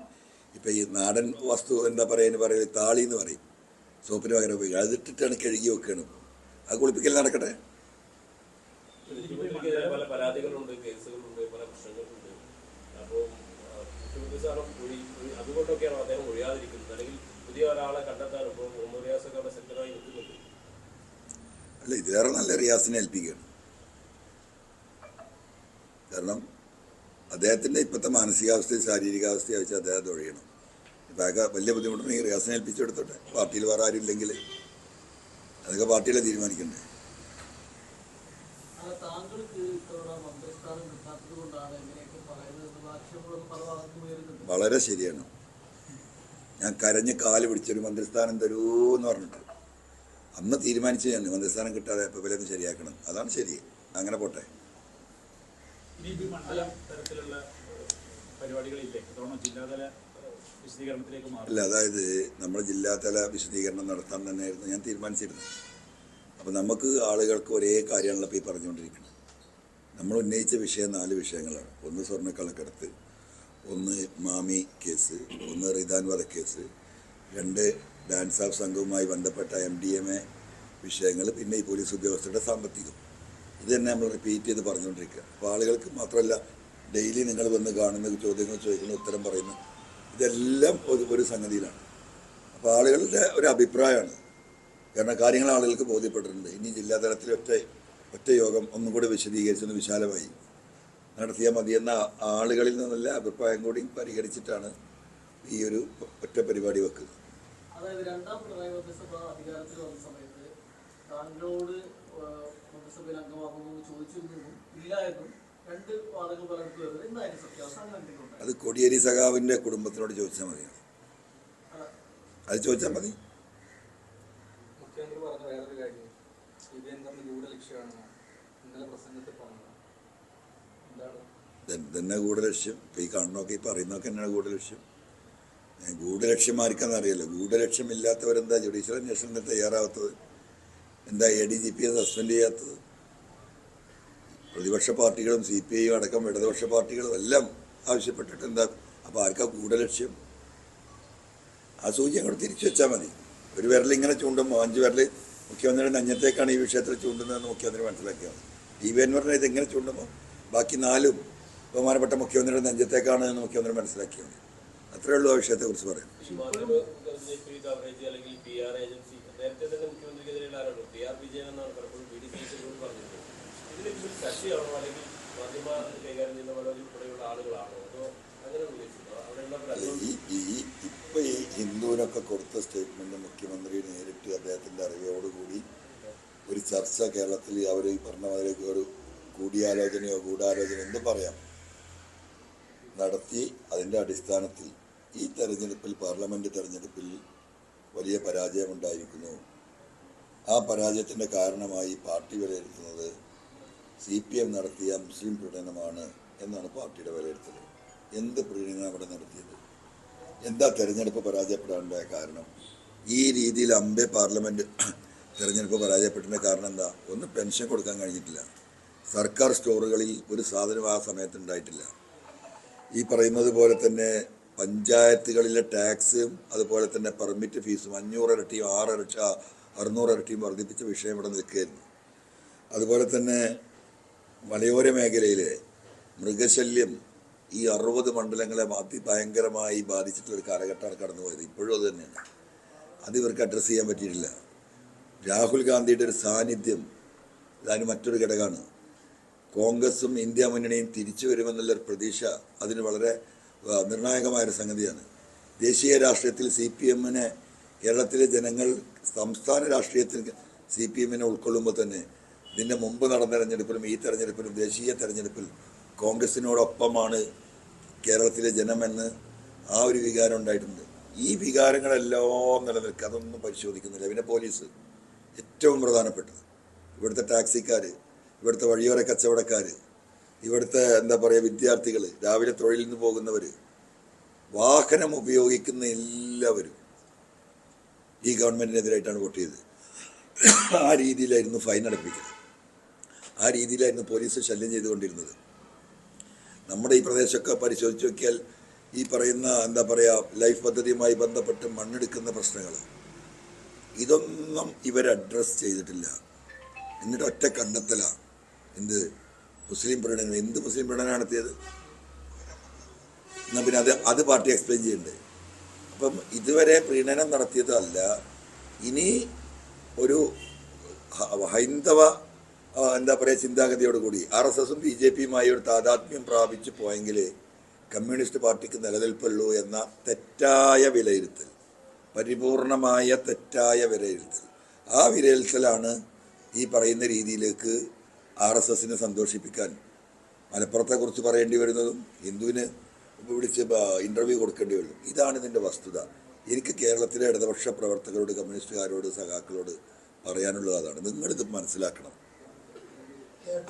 ഇപ്പം ഈ നാടൻ വസ്തു എന്താ പറയുക, താളി എന്ന് പറയും, സോപ്പിന് പകരം പോയി അതിട്ടിട്ടാണ് കഴുകി വെക്കുകയാണ്. ആ കുളിപ്പിക്കൽ നടക്കട്ടെ. പല പരാതികളുണ്ട്, കേസുകളുണ്ട്, പല പ്രശ്നങ്ങളുണ്ട്. അപ്പോൾ മുഖ്യമന്ത്രി സ്ഥാനം അതുകൊണ്ടൊക്കെയാണ് അദ്ദേഹം ഒഴിയാതിരിക്കുന്നത്. അല്ലെങ്കിൽ പുതിയ ഒരാളെ കണ്ടെത്താൻ ഇപ്പോൾ മുഹമ്മദ് റിയാസൊക്കെ അവിടെ സെക്ടറായി നിൽക്കുന്നുണ്ട്. അല്ല, ഇതിലേറെ നല്ല റിയാസിനെ ഏൽപ്പിക്കുകയാണ്. കാരണം അദ്ദേഹത്തിൻ്റെ ഇപ്പോഴത്തെ മാനസികാവസ്ഥയും ശാരീരികാവസ്ഥയും വെച്ച് അദ്ദേഹത്തെ ഒഴിയണം. ഇപ്പം വലിയ ബുദ്ധിമുട്ടുണ്ടെങ്കിൽ റിയാസിനെ ഏൽപ്പിച്ചെടുത്തോട്ടെ. പാർട്ടിയിൽ വേറെ ആരും ഇല്ലെങ്കിൽ അതൊക്കെ പാർട്ടിയിലെ തീരുമാനിക്കണ്ടേ. വളരെ ശരിയാണ്. ഞാൻ കരഞ്ഞ് കാല് പിടിച്ചൊരു മന്ത്രിസ്ഥാനം തരൂന്ന് പറഞ്ഞിട്ട് അന്ന് തീരുമാനിച്ചു ഞാൻ മന്ത്രിസ്ഥാനം കിട്ടാതെ ഇപ്പോൾ വിലയൊന്ന് ശരിയാക്കണം. അതാണ് ശരി. അങ്ങനെ പോട്ടെ. അല്ല, അതായത് നമ്മൾ ജില്ലാതല വിശദീകരണം നടത്താൻ തന്നെയായിരുന്നു ഞാൻ തീരുമാനിച്ചിരുന്നത്. അപ്പോൾ നമുക്ക് ആളുകൾക്ക് ഒരേ കാര്യമാണല്ലോ ഇപ്പോൾ ഈ പറഞ്ഞുകൊണ്ടിരിക്കുന്നത്. നമ്മൾ ഉന്നയിച്ച വിഷയം 4 വിഷയങ്ങളാണ്. ഒന്ന് സ്വർണ്ണക്കള്ളക്കടത്ത്, ഒന്ന് മാമി കേസ്, ഒന്ന് റിദാൻ വധക്കേസ്, 2 ഡാൻസ് ഓഫ് സംഘവുമായി ബന്ധപ്പെട്ട MDMA വിഷയങ്ങൾ, പിന്നെ ഈ പോലീസ് ഉദ്യോഗസ്ഥരുടെ സാമ്പത്തികം. ഇത് തന്നെ നമ്മൾ റിപ്പീറ്റ് ചെയ്ത് പറഞ്ഞുകൊണ്ടിരിക്കുക. അപ്പോൾ ആളുകൾക്ക് മാത്രമല്ല, ഡെയിലി നിങ്ങൾ വന്ന് കാണുന്ന ചോദ്യങ്ങൾ ചോദിക്കുന്ന ഉത്തരം പറയുന്നു, ഇതെല്ലാം ഒരു സംഗതിയിലാണ്. അപ്പോൾ ആളുകളുടെ ഒരു അഭിപ്രായമാണ്. കാരണം കാര്യങ്ങൾ ആളുകൾക്ക് ബോധ്യപ്പെട്ടിട്ടുണ്ട്. ഇനി ജില്ലാതലത്തിൽ ഒറ്റ യോഗം ഒന്നും കൂടി വിശദീകരിച്ചൊന്ന് വിശാലമായി നടത്തിയാൽ മതിയെന്ന ആളുകളിൽ നിന്നുള്ള അഭിപ്രായം കൂടി പരിഗണിച്ചിട്ടാണ് ഈ ഒരു ഒറ്റ പരിപാടി വെക്കുന്നത്. അതായത് 2ാം പിണറായി മന്ത്രിസഭ അധികാരത്തിൽ വന്ന സമയത്ത് താങ്കളോട് മന്ത്രിസഭയിൽ അംഗമാകുമെന്ന് ചോദിച്ചിരുന്നു, ഇല്ല എന്നും 2 വാദങ്ങൾ പലർക്കും വരുന്നത്. എന്തായാലും സത്യാവസ്ഥ അത് കോടിയേരി സഖാവിൻ്റെ കുടുംബത്തിനോട് ചോദിച്ചാൽ മതിയാണ്. അത് ചോദിച്ചാൽ മതി. മുഖ്യമന്ത്രി പറഞ്ഞ വേറൊരു കാര്യം CBI ഗൂഢലക്ഷ്യമാണ് ഇന്നലെ പ്രസംഗത്തിൽ പറഞ്ഞത്. എന്താണ് തന്നെ ഗൂഢലക്ഷ്യം? ഇപ്പം ഈ കാണുന്നൊക്കെ ഈ പറയുന്നതൊക്കെ തന്നെയാണ് ഗൂഢലക്ഷ്യം. ഗൂഢലക്ഷ്യം ആർക്കെന്ന് അറിയില്ല. ഗൂഢലക്ഷ്യമില്ലാത്തവരെന്താ ജുഡീഷ്യൽ അന്വേഷണത്തിന് തയ്യാറാവാത്തത്? എന്താ ADGPയെ സസ്പെൻഡ് ചെയ്യാത്തത്? പ്രതിപക്ഷ പാർട്ടികളും CPI അടക്കം ഇടതുപക്ഷ പാർട്ടികളും എല്ലാം ആവശ്യപ്പെട്ടിട്ട് എന്താ? അപ്പോൾ ആർക്കാ ഗൂഢലക്ഷ്യം? ആ സൂചി അങ്ങോട്ട് തിരിച്ചു വെച്ചാൽ മതി. ഒരു വിരൽ ഇങ്ങനെ ചൂണ്ടുമ്പോൾ 5 വിരൽ മുഖ്യമന്ത്രിയുടെ നെഞ്ഞത്തേക്കാണ് ഈ വിഷയത്തിൽ ചൂണ്ടുന്നതെന്ന് മുഖ്യമന്ത്രി മനസ്സിലാക്കിയാൽ മതി. TVN പറഞ്ഞാൽ ഇതെങ്ങനെ ചൂണ്ടുമ്പോൾ ബാക്കി 4ഉം ബഹുമാനപ്പെട്ട മുഖ്യമന്ത്രിയുടെ നെഞ്ചത്തേക്കാണ് എന്ന് മുഖ്യമന്ത്രി മനസ്സിലാക്കിയാൽ മതി. അത്രയേ ഉള്ളൂ ആ വിഷയത്തെക്കുറിച്ച് പറയാം. നേരത്തെ തന്നെ മുഖ്യമന്ത്രിക്കെതിരെയുള്ള ആരോപണം PR വിജയൻ എന്നാണ് പലപ്പോഴും BDPS പറഞ്ഞത്. ഇതിൽ കക്ഷിയാണോ അല്ലെങ്കിൽ മാധ്യമ കൈകാര്യം ചെയ്യുന്ന പലരും കൂടെയുള്ള ആളുകൾ ഇന്നലത്തെ കൊടുത്ത സ്റ്റേറ്റ്മെൻറ്റ് മുഖ്യമന്ത്രി നേരിട്ട് അദ്ദേഹത്തിൻ്റെ അറിവോടുകൂടി ഒരു ചർച്ച കേരളത്തിൽ അവർ ഈ പറഞ്ഞ മാതിരി ഒരു കൂടിയാലോചനയോ ഗൂഢാലോചന എന്തും പറയാം നടത്തി. അതിൻ്റെ അടിസ്ഥാനത്തിൽ ഈ തെരഞ്ഞെടുപ്പിൽ പാർലമെൻറ്റ് തെരഞ്ഞെടുപ്പിൽ വലിയ പരാജയമുണ്ടായിരിക്കുന്നു. ആ പരാജയത്തിൻ്റെ കാരണമായി പാർട്ടി വിലയിരുത്തുന്നത് CPM നടത്തിയ മുസ്ലിം പ്രീണനമാണ് എന്നാണ് പാർട്ടിയുടെ വിലയിരുത്തൽ. എന്ത് പ്രീണനം അവിടെ നടത്തിയത്? എന്താ തെരഞ്ഞെടുപ്പ് പരാജയപ്പെടാനുണ്ടായ കാരണം? ഈ രീതിയിൽ പാർലമെൻറ്റ് തെരഞ്ഞെടുപ്പ് പരാജയപ്പെട്ടതിൻ്റെ കാരണം എന്താ? ഒന്ന്, പെൻഷൻ കൊടുക്കാൻ കഴിഞ്ഞിട്ടില്ല. സർക്കാർ സ്റ്റോറുകളിൽ ഒരു സാധനം ആ സമയത്ത് ഉണ്ടായിട്ടില്ല. ഈ പറയുന്നത് പോലെ തന്നെ പഞ്ചായത്തുകളിലെ ടാക്സും അതുപോലെ തന്നെ പെർമിറ്റ് ഫീസും 500 ഇരട്ടിയും 600 ഇരട്ടിയും വർദ്ധിപ്പിച്ച വിഷയം ഇവിടെ നിൽക്കുകയായിരുന്നു. അതുപോലെ തന്നെ മലയോര മേഖലയിലെ മൃഗശല്യം ഈ 60 മണ്ഡലങ്ങളെ അതിഭയങ്കരമായി ബാധിച്ചിട്ടുള്ളൊരു കാലഘട്ടമാണ് കടന്നുപോയത്. ഇപ്പോഴും അത് തന്നെയാണ്. അത് ഇവർക്ക് അഡ്രസ്സ് ചെയ്യാൻ പറ്റിയിട്ടില്ല. രാഹുൽ ഗാന്ധിയുടെ ഒരു സാന്നിധ്യം അതിന് മറ്റൊരു ഘടകമാണ്. കോൺഗ്രസും ഇന്ത്യ മുന്നണിയും തിരിച്ചു വരുമെന്നുള്ളൊരു പ്രതീക്ഷ അതിന് വളരെ നിർണായകമായൊരു സംഗതിയാണ്. ദേശീയ രാഷ്ട്രീയത്തിൽ CPMനെ കേരളത്തിലെ ജനങ്ങൾ സംസ്ഥാന രാഷ്ട്രീയത്തിൽ CPMനെ ഉൾക്കൊള്ളുമ്പോൾ തന്നെ ഇതിൻ്റെ മുമ്പ് നടന്ന തെരഞ്ഞെടുപ്പിലും ഈ തെരഞ്ഞെടുപ്പിലും ദേശീയ തെരഞ്ഞെടുപ്പിൽ കോൺഗ്രസിനോടൊപ്പമാണ് കേരളത്തിലെ ജനമെന്ന് ആ ഒരു വികാരം ഉണ്ടായിട്ടുണ്ട്. ഈ വികാരങ്ങളെല്ലാം നിലനിൽക്കുക, അതൊന്നും പരിശോധിക്കുന്നില്ല. പിന്നെ പോലീസ് ഏറ്റവും പ്രധാനപ്പെട്ടത്, ഇവിടുത്തെ ടാക്സിക്കാർ, ഇവിടുത്തെ വഴിയോര കച്ചവടക്കാർ, ഇവിടുത്തെ എന്താ പറയുക വിദ്യാർത്ഥികൾ, രാവിലെ തൊഴിലിൽ നിന്ന് പോകുന്നവർ, വാഹനം ഉപയോഗിക്കുന്ന എല്ലാവരും ഈ ഗവൺമെൻറ്റിനെതിരായിട്ടാണ് വോട്ട് ചെയ്തത്. ആ രീതിയിലായിരുന്നു ഫൈൻ അടപ്പിക്കുന്നത്. ആ രീതിയിലായിരുന്നു പോലീസ് ശല്യം ചെയ്തുകൊണ്ടിരുന്നത്. നമ്മുടെ ഈ പ്രദേശമൊക്കെ പരിശോധിച്ച് നോക്കിയാൽ ഈ പറയുന്ന എന്താ പറയുക ലൈഫ് പദ്ധതിയുമായി ബന്ധപ്പെട്ട് മണ്ണെടുക്കുന്ന പ്രശ്നങ്ങൾ ഇതൊന്നും ഇവർ അഡ്രസ്സ് ചെയ്തിട്ടില്ല. എന്നിട്ട് ഒറ്റ കണ്ടെത്തലാണ് എന്ത് മുസ്ലിം പ്രീണനം. എന്ത് മുസ്ലിം പ്രീണനം നടത്തിയത്? എന്നാൽ പിന്നെ അത് പാർട്ടി എക്സ്പ്ലെയിൻ ചെയ്യണ്ടേ? അപ്പം ഇതുവരെ പ്രീണനം നടത്തിയതല്ല. ഇനി ഒരു ഹൈന്ദവ എന്താ പറയുക ചിന്താഗതിയോടുകൂടി RSSും BJPയുമായി ഒരു താതാത്മ്യം പ്രാപിച്ചു പോയെങ്കിൽ കമ്മ്യൂണിസ്റ്റ് പാർട്ടിക്ക് നിലനിൽപ്പുള്ളൂ എന്ന തെറ്റായ വിലയിരുത്തൽ, പരിപൂർണമായ തെറ്റായ വിലയിരുത്തൽ. ആ വിലയിരുത്തലാണ് ഈ പറയുന്ന രീതിയിലേക്ക് RSSനെ സന്തോഷിപ്പിക്കാൻ മലപ്പുറത്തെക്കുറിച്ച് പറയേണ്ടി വരുന്നതും ഹിന്ദുവിന് വിളിച്ച് ഇൻ്റർവ്യൂ കൊടുക്കേണ്ടി വരും. ഇതാണ് ഇതിൻ്റെ വസ്തുത. എനിക്ക് കേരളത്തിലെ ഇടതുപക്ഷ പ്രവർത്തകരോട്, കമ്മ്യൂണിസ്റ്റുകാരോട്, സഖാക്കളോട് പറയാനുള്ളത് അതാണ്. നിങ്ങളിത് മനസ്സിലാക്കണം.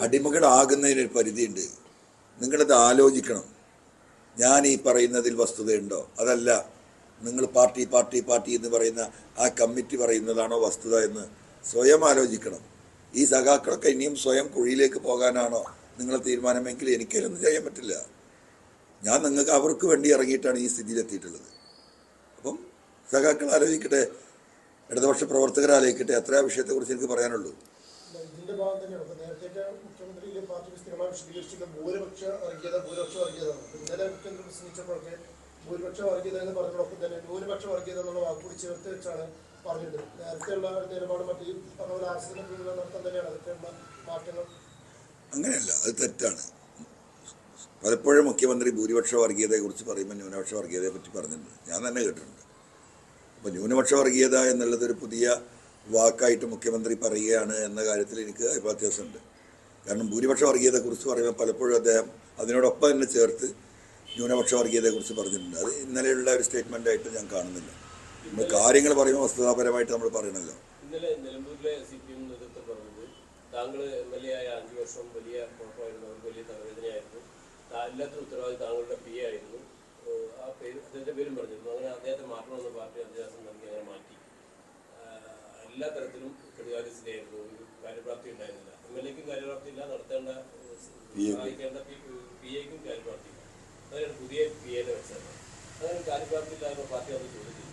അടിമകളാകുന്നതിനൊരു പരിധിയുണ്ട്. നിങ്ങളിത് ആലോചിക്കണം. ഞാൻ ഈ പറയുന്നതിൽ വസ്തുതയുണ്ടോ? അതല്ല നിങ്ങൾ പാർട്ടി എന്ന് പറയുന്ന ആ കമ്മിറ്റി പറയുന്നതാണോ വസ്തുത എന്ന് സ്വയം ആലോചിക്കണം. ഈ സഖാക്കളൊക്കെ ഇനിയും സ്വയം കുഴിയിലേക്ക് പോകാനാണോ നിങ്ങളെ തീരുമാനമെങ്കിൽ എനിക്കതിലൊന്നും ചെയ്യാൻ പറ്റില്ല. ഞാൻ നിങ്ങൾക്ക് അവർക്ക് വേണ്ടി ഇറങ്ങിയിട്ടാണ് ഈ സ്ഥിതിയിലെത്തിയിട്ടുള്ളത്. അപ്പം സഖാക്കൾ ആലോചിക്കട്ടെ, ഇടതുപക്ഷ പ്രവർത്തകർ ആലോചിക്കട്ടെ. എത്ര വിഷയത്തെക്കുറിച്ച് എനിക്ക് പറയാനുള്ളൂ. ഇതിന്റെ ഭാഗം തന്നെയാണ്. ഇപ്പൊ നേരത്തെ മുഖ്യമന്ത്രിയിലെ പാർട്ടിക്ക് സ്ഥിരമായി വിശദീകരിച്ചിട്ടുള്ള ഭൂരിപക്ഷ വർഗീയതാണ്. ഇന്നലെ മുഖ്യമന്ത്രി പ്രസംഗിച്ചപ്പോഴൊക്കെ ഭൂരിപക്ഷ വർഗീയത എന്ന് പറഞ്ഞതോടൊപ്പം തന്നെ ന്യൂനപക്ഷ വർഗീയത എന്നുള്ള വാക്കുകൂടി ചേർത്ത് വെച്ചാണ് പറഞ്ഞത്. നേരത്തെയുള്ള നിലപാട് മറ്റേ പറഞ്ഞ ആർസിനെ നടത്താൻ തന്നെയാണ് അതൊക്കെയുള്ള മാറ്റങ്ങൾ. അങ്ങനെയല്ല, അത് തെറ്റാണ്. പലപ്പോഴും മുഖ്യമന്ത്രി ഭൂരിപക്ഷ വർഗീയതയെക്കുറിച്ച് പറയുമ്പോൾ ന്യൂനപക്ഷ വർഗീയതയെ പറ്റി പറഞ്ഞിട്ടുണ്ട്. ഞാൻ തന്നെ കേട്ടിട്ടുണ്ട്. അപ്പോൾ ന്യൂനപക്ഷ വർഗീയത എന്നുള്ളതൊരു പുതിയ വാക്കായിട്ട് മുഖ്യമന്ത്രി പറയുകയാണ് എന്ന കാര്യത്തിൽ എനിക്ക് അഭിപ്രായവ്യത്യാസമുണ്ട്. കാരണം ഭൂരിപക്ഷ വർഗീയതയെക്കുറിച്ച് പറയുമ്പോൾ പലപ്പോഴും അദ്ദേഹം അതിനോടൊപ്പം തന്നെ ചേർത്ത് ന്യൂനപക്ഷ വർഗീയതയെക്കുറിച്ച് പറഞ്ഞിട്ടുണ്ട്. അത് ഇന്നലെയുള്ള ഒരു സ്റ്റേറ്റ്മെൻ്റായിട്ട് ഞാൻ കാണുന്നില്ല. നമ്മൾ കാര്യങ്ങൾ പറയുമ്പോൾ വസ്തുതാപരമായിട്ട് നമ്മൾ പറയണമല്ലോ. ഇന്നലെ നിലമ്പൂരിലെ CPM നേതൃത്വം പറഞ്ഞത് താങ്കൾ MLA ആയ 5 വർഷം വലിയ കുഴപ്പമായിരുന്നു, അവർക്ക് വലിയ തലവേദനയായിരുന്നു, എല്ലാത്തിനും ഉത്തരവാദി താങ്കളുടെ PA ആയിരുന്നു. ആ പേര് അദ്ദേഹത്തിൻ്റെ പേരും പറഞ്ഞിരുന്നു. അങ്ങനെ അദ്ദേഹത്തെ മാറ്റണമെന്ന് പാർട്ടി അധ്യാസം നൽകി അങ്ങനെ മാറ്റി. എല്ലാ തരത്തിലും കെടുകാര്യസ്ഥയായിരുന്നു. ഒരു കാര്യപ്രാപ്തി ഉണ്ടായിരുന്നില്ല. MLAക്കും കാര്യപ്രാപ്തി ഇല്ല, നടത്തേണ്ട സഹായിക്കേണ്ട PAക്കും കാര്യപ്രാപ്തി ഇല്ല. അങ്ങനെയാണ് പുതിയ PAനെ വെച്ചത്. അങ്ങനെ കാര്യപ്രാപ്തി ഇല്ലാതെ പാർട്ടി അത് ചോദ്യം ചെയ്തു.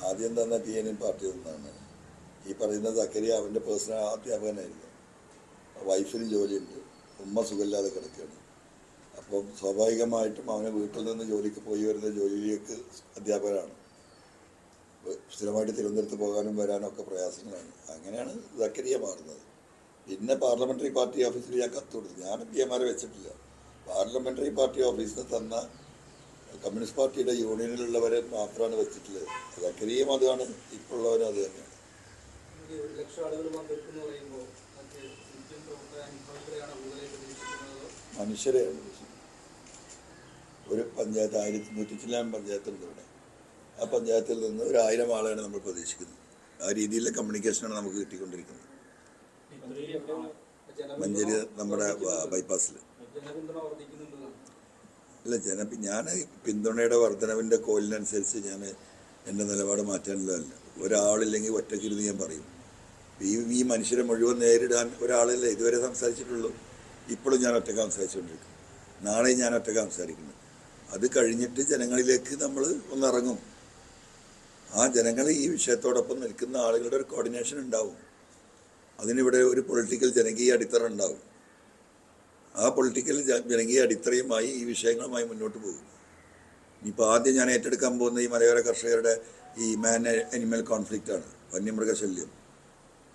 ആദ്യം തന്നെ PNN പാർട്ടി ഒന്നാണ്. ഈ പറയുന്ന സക്കരിയ അവൻ്റെ പേഴ്സണൽ അധ്യാപകനായിരുന്നു. വൈഫിന് ജോലിയുണ്ട്, ഉമ്മ സുഖമില്ലാതെ കിടക്കുകയാണ്. അപ്പം സ്വാഭാവികമായിട്ടും അവനെ വീട്ടിൽ നിന്ന് ജോലിക്ക് പോയി വരുന്ന ജോലിയിലേക്ക് അധ്യാപകരാണ്. സ്ഥിരമായിട്ട് തിരുവനന്തപുരത്ത് പോകാനും വരാനും ഒക്കെ പ്രയാസങ്ങളാണ്. അങ്ങനെയാണ് സക്കരിയ മാറുന്നത്. പിന്നെ പാർലമെൻ്ററി പാർട്ടി ഓഫീസിൽ ഞാൻ കത്ത് കൊടുത്തു. ഞാൻ PMമാരെ വെച്ചിട്ടില്ല. പാർലമെൻ്ററി പാർട്ടി ഓഫീസിൽ തന്ന കമ്മ്യൂണിസ്റ്റ് പാർട്ടിയുടെ യൂണിയനിലുള്ളവരെ മാത്രമാണ് വെച്ചിട്ടുള്ളത്. സക്കരിയും അതാണ്, ഇപ്പോൾ ഉള്ളവരും അത് തന്നെയാണ്. 1,00,000 ആളുകൾ പങ്കെടുക്കുന്നു പറയുമ്പോൾ മനുഷ്യരെയാണ് ഒരു പഞ്ചായത്ത് 1100 പഞ്ചായത്തുണ്ട് ഇവിടെ. ആ പഞ്ചായത്തിൽ നിന്ന് 1000 ആളെയാണ് നമ്മൾ പ്രതീക്ഷിക്കുന്നത്. ആ രീതിയിലുള്ള കമ്മ്യൂണിക്കേഷനാണ് നമുക്ക് കിട്ടിക്കൊണ്ടിരിക്കുന്നത്. മഞ്ചേരി നമ്മുടെ ബൈപ്പാസിൽ അല്ല ഞാൻ പിന്തുണയുടെ വർധനവിൻ്റെ കോലിനനുസരിച്ച് ഞാൻ എൻ്റെ നിലപാട് മാറ്റാനുള്ളതല്ല. ഒരാളില്ലെങ്കിൽ ഒറ്റയ്ക്കിരുന്ന് ഞാൻ പറയും. ഈ മനുഷ്യരെ മുഴുവൻ നേരിടാൻ ഒരാളല്ലേ ഇതുവരെ സംസാരിച്ചിട്ടുള്ളൂ. ഇപ്പോഴും ഞാൻ ഒറ്റയ്ക്ക് സംസാരിച്ചുകൊണ്ടിരിക്കും. നാളെയും ഞാൻ ഒറ്റയ്ക്ക് സംസാരിക്കുന്നു. അത് കഴിഞ്ഞിട്ട് ജനങ്ങളിലേക്ക് നമ്മൾ ഒന്നിറങ്ങും. ആ ജനങ്ങൾ ഈ വിഷയത്തോടൊപ്പം നിൽക്കുന്ന ആളുകളുടെ ഒരു കോർഡിനേഷൻ ഉണ്ടാവും. അതിനിവിടെ ഒരു പൊളിറ്റിക്കൽ ജനകീയ അടിത്തറ ഉണ്ടാവും. ആ പൊളിറ്റിക്കൽ ജനകീയ അടിത്തറയുമായി ഈ വിഷയങ്ങളുമായി മുന്നോട്ട് പോകും. ഇനിയിപ്പോൾ ആദ്യം ഞാൻ ഏറ്റെടുക്കാൻ പോകുന്ന ഈ മലയോര കർഷകരുടെ ഈ മാൻ അനിമൽ കോൺഫ്ലിക്റ്റാണ്, വന്യമൃഗശല്യം.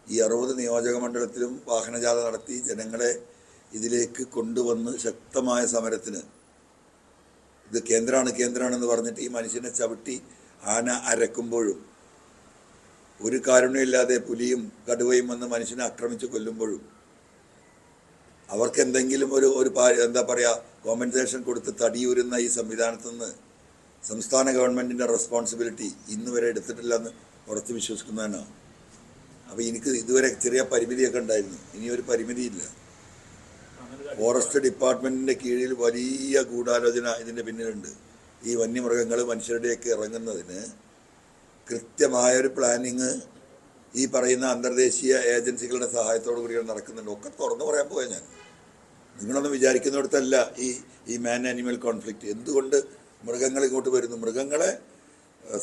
ഈ 60 നിയോജക മണ്ഡലത്തിലും വാഹനജാഥ നടത്തി ജനങ്ങളെ ഇതിലേക്ക് കൊണ്ടുവന്ന് ശക്തമായ സമരത്തിന്, ഇത് കേന്ദ്രമാണെന്ന് പറഞ്ഞിട്ട് ഈ മനുഷ്യനെ ചവിട്ടി ആന അരക്കുമ്പോഴും ഒരു കാരുണ്യമില്ലാതെ പുലിയും കടുവയും വന്ന് മനുഷ്യനെ ആക്രമിച്ച് കൊല്ലുമ്പോഴും അവർക്ക് എന്തെങ്കിലും ഒരു എന്താ പറയുക കോമ്പൻസേഷൻ കൊടുത്ത് തടിയൂരുന്ന ഈ സംവിധാനത്തിൽ നിന്ന് സംസ്ഥാന ഗവൺമെൻറ്റിൻ്റെ റെസ്പോൺസിബിലിറ്റി ഇന്ന് വരെ എടുത്തിട്ടില്ലെന്ന് ഉറച്ച് വിശ്വസിക്കുന്നതാണ്. അപ്പോൾ എനിക്ക് ഇതുവരെ ചെറിയ പരിമിതിയൊക്കെ ഉണ്ടായിരുന്നു, ഇനിയൊരു പരിമിതിയില്ല. ഫോറസ്റ്റ് ഡിപ്പാർട്ട്മെൻറ്റിൻ്റെ കീഴിൽ വലിയ ഗൂഢാലോചന ഇതിൻ്റെ പിന്നിലുണ്ട്. ഈ വന്യമൃഗങ്ങൾ മനുഷ്യരുടെയൊക്കെ ഇറങ്ങുന്നതിന് കൃത്യമായൊരു പ്ലാനിങ് ഈ പറയുന്ന അന്തർദേശീയ ഏജൻസികളുടെ സഹായത്തോടു കൂടി നടക്കുന്നുണ്ട്. ഒക്കെ തുറന്നു പറയാൻ പോയാൽ ഞാൻ നിങ്ങളൊന്നും വിചാരിക്കുന്നിടത്തല്ല ഈ മാൻ ആനിമൽ കോൺഫ്ലിക്റ്റ്. എന്തുകൊണ്ട് മൃഗങ്ങൾ ഇങ്ങോട്ട് വരുന്നു? മൃഗങ്ങളെ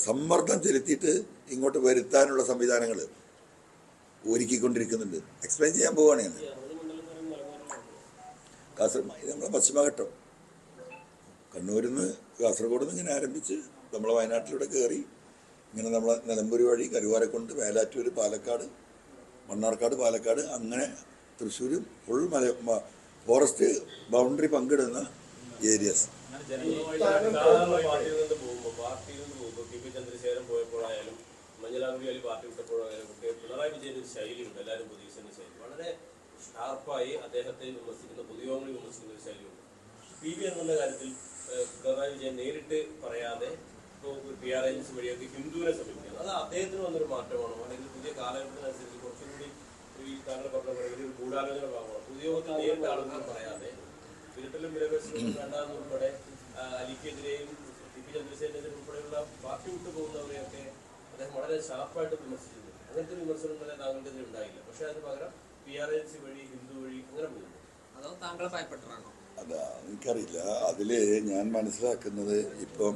സമ്മർദ്ദം ചെലുത്തിയിട്ട് ഇങ്ങോട്ട് വരുത്താനുള്ള സംവിധാനങ്ങൾ ഒരുക്കിക്കൊണ്ടിരിക്കുന്നുണ്ട്. എക്സ്പ്ലെയിൻ ചെയ്യാൻ പോവുകയാണ് ഞാൻ. കാസർഗോഡ് നമ്മളെ പശ്ചിമഘട്ടം, കണ്ണൂരിൽ നിന്ന് കാസർഗോഡ് നിന്ന് ഇങ്ങനെ ആരംഭിച്ച് നമ്മളെ വയനാട്ടിലൂടെ കയറി ഇങ്ങനെ നമ്മളെ നിലമ്പൂർ വഴി കരുവാരക്കുണ്ട്, മേലാറ്റൂർ, പാലക്കാട്, മണ്ണാർക്കാട്, പാലക്കാട്, അങ്ങനെ തൃശ്ശൂരും ഫുൾ ഫോറസ്റ്റ് ബൗണ്ടറി പങ്കിടുന്ന ഏരിയസ്. പാർട്ടിയിൽ നിന്ന് പോകുമ്പോൾ ടി.പി. ചന്ദ്രശേഖരൻ പോയപ്പോഴായാലും മഞ്ഞളാംകുടി പാർട്ടി വിട്ടപ്പോഴായാലും ഒക്കെ പിണറായി വിജയൻ്റെ ഒരു ശൈലിയുണ്ട്, എല്ലാവരും പൊതുവിശേഷ ശൈലി. വളരെ ഷാർപ്പായി അദ്ദേഹത്തെ വിമർശിക്കുന്ന, പൊതുയോഗങ്ങളിൽ വിമർശിക്കുന്ന ഒരു ശൈലിയുണ്ട്. പി.വി. എന്നുള്ള കാര്യത്തിൽ പിണറായി വിജയൻ നേരിട്ട് പറയാതെ PR ഏജൻസി വഴിയൊക്കെ ഹിന്ദുവിനെ സമീപിക്കുന്നത്, അത് അദ്ദേഹത്തിന് വന്നൊരു മാറ്റമാണോ, അല്ലെങ്കിൽ പുതിയ കാലഘട്ടത്തിനനുസരിച്ച് കുറച്ചും കൂടി ഈ താങ്കൾ പറഞ്ഞ പോലെ ഒരു ഗൂഢാലോചന ഭാഗമാണ്? പൊതുയോഗത്തിൽ നേരിട്ട് ആളുകൾ പറയാതെ വിരട്ടലും വിലപേശലും വേണ്ടാന്നുൾപ്പെടെ അലിക്കെതിരെയും ടി.പി. ചന്ദ്രശേഖരനെതിരെ ഉൾപ്പെടെയുള്ള പാർട്ടി വിട്ടു പോകുന്നവരെയൊക്കെ അദ്ദേഹം വളരെ ഷാർപ്പായിട്ട് വിമർശിച്ചിട്ടുണ്ട്. അങ്ങനത്തെ വിമർശനം തന്നെ താങ്കളുടെ എതിരെ ഉണ്ടായില്ല. പക്ഷേ അതിന് പകരം PR ഏജൻസി വഴി, ഹിന്ദു വഴി അങ്ങനെ പോകുന്നു. അതോ താങ്കൾ ഭയപ്പെട്ടാണോ? അതാ എനിക്കറിയില്ല. അതിൽ ഞാൻ മനസ്സിലാക്കുന്നത് ഇപ്പം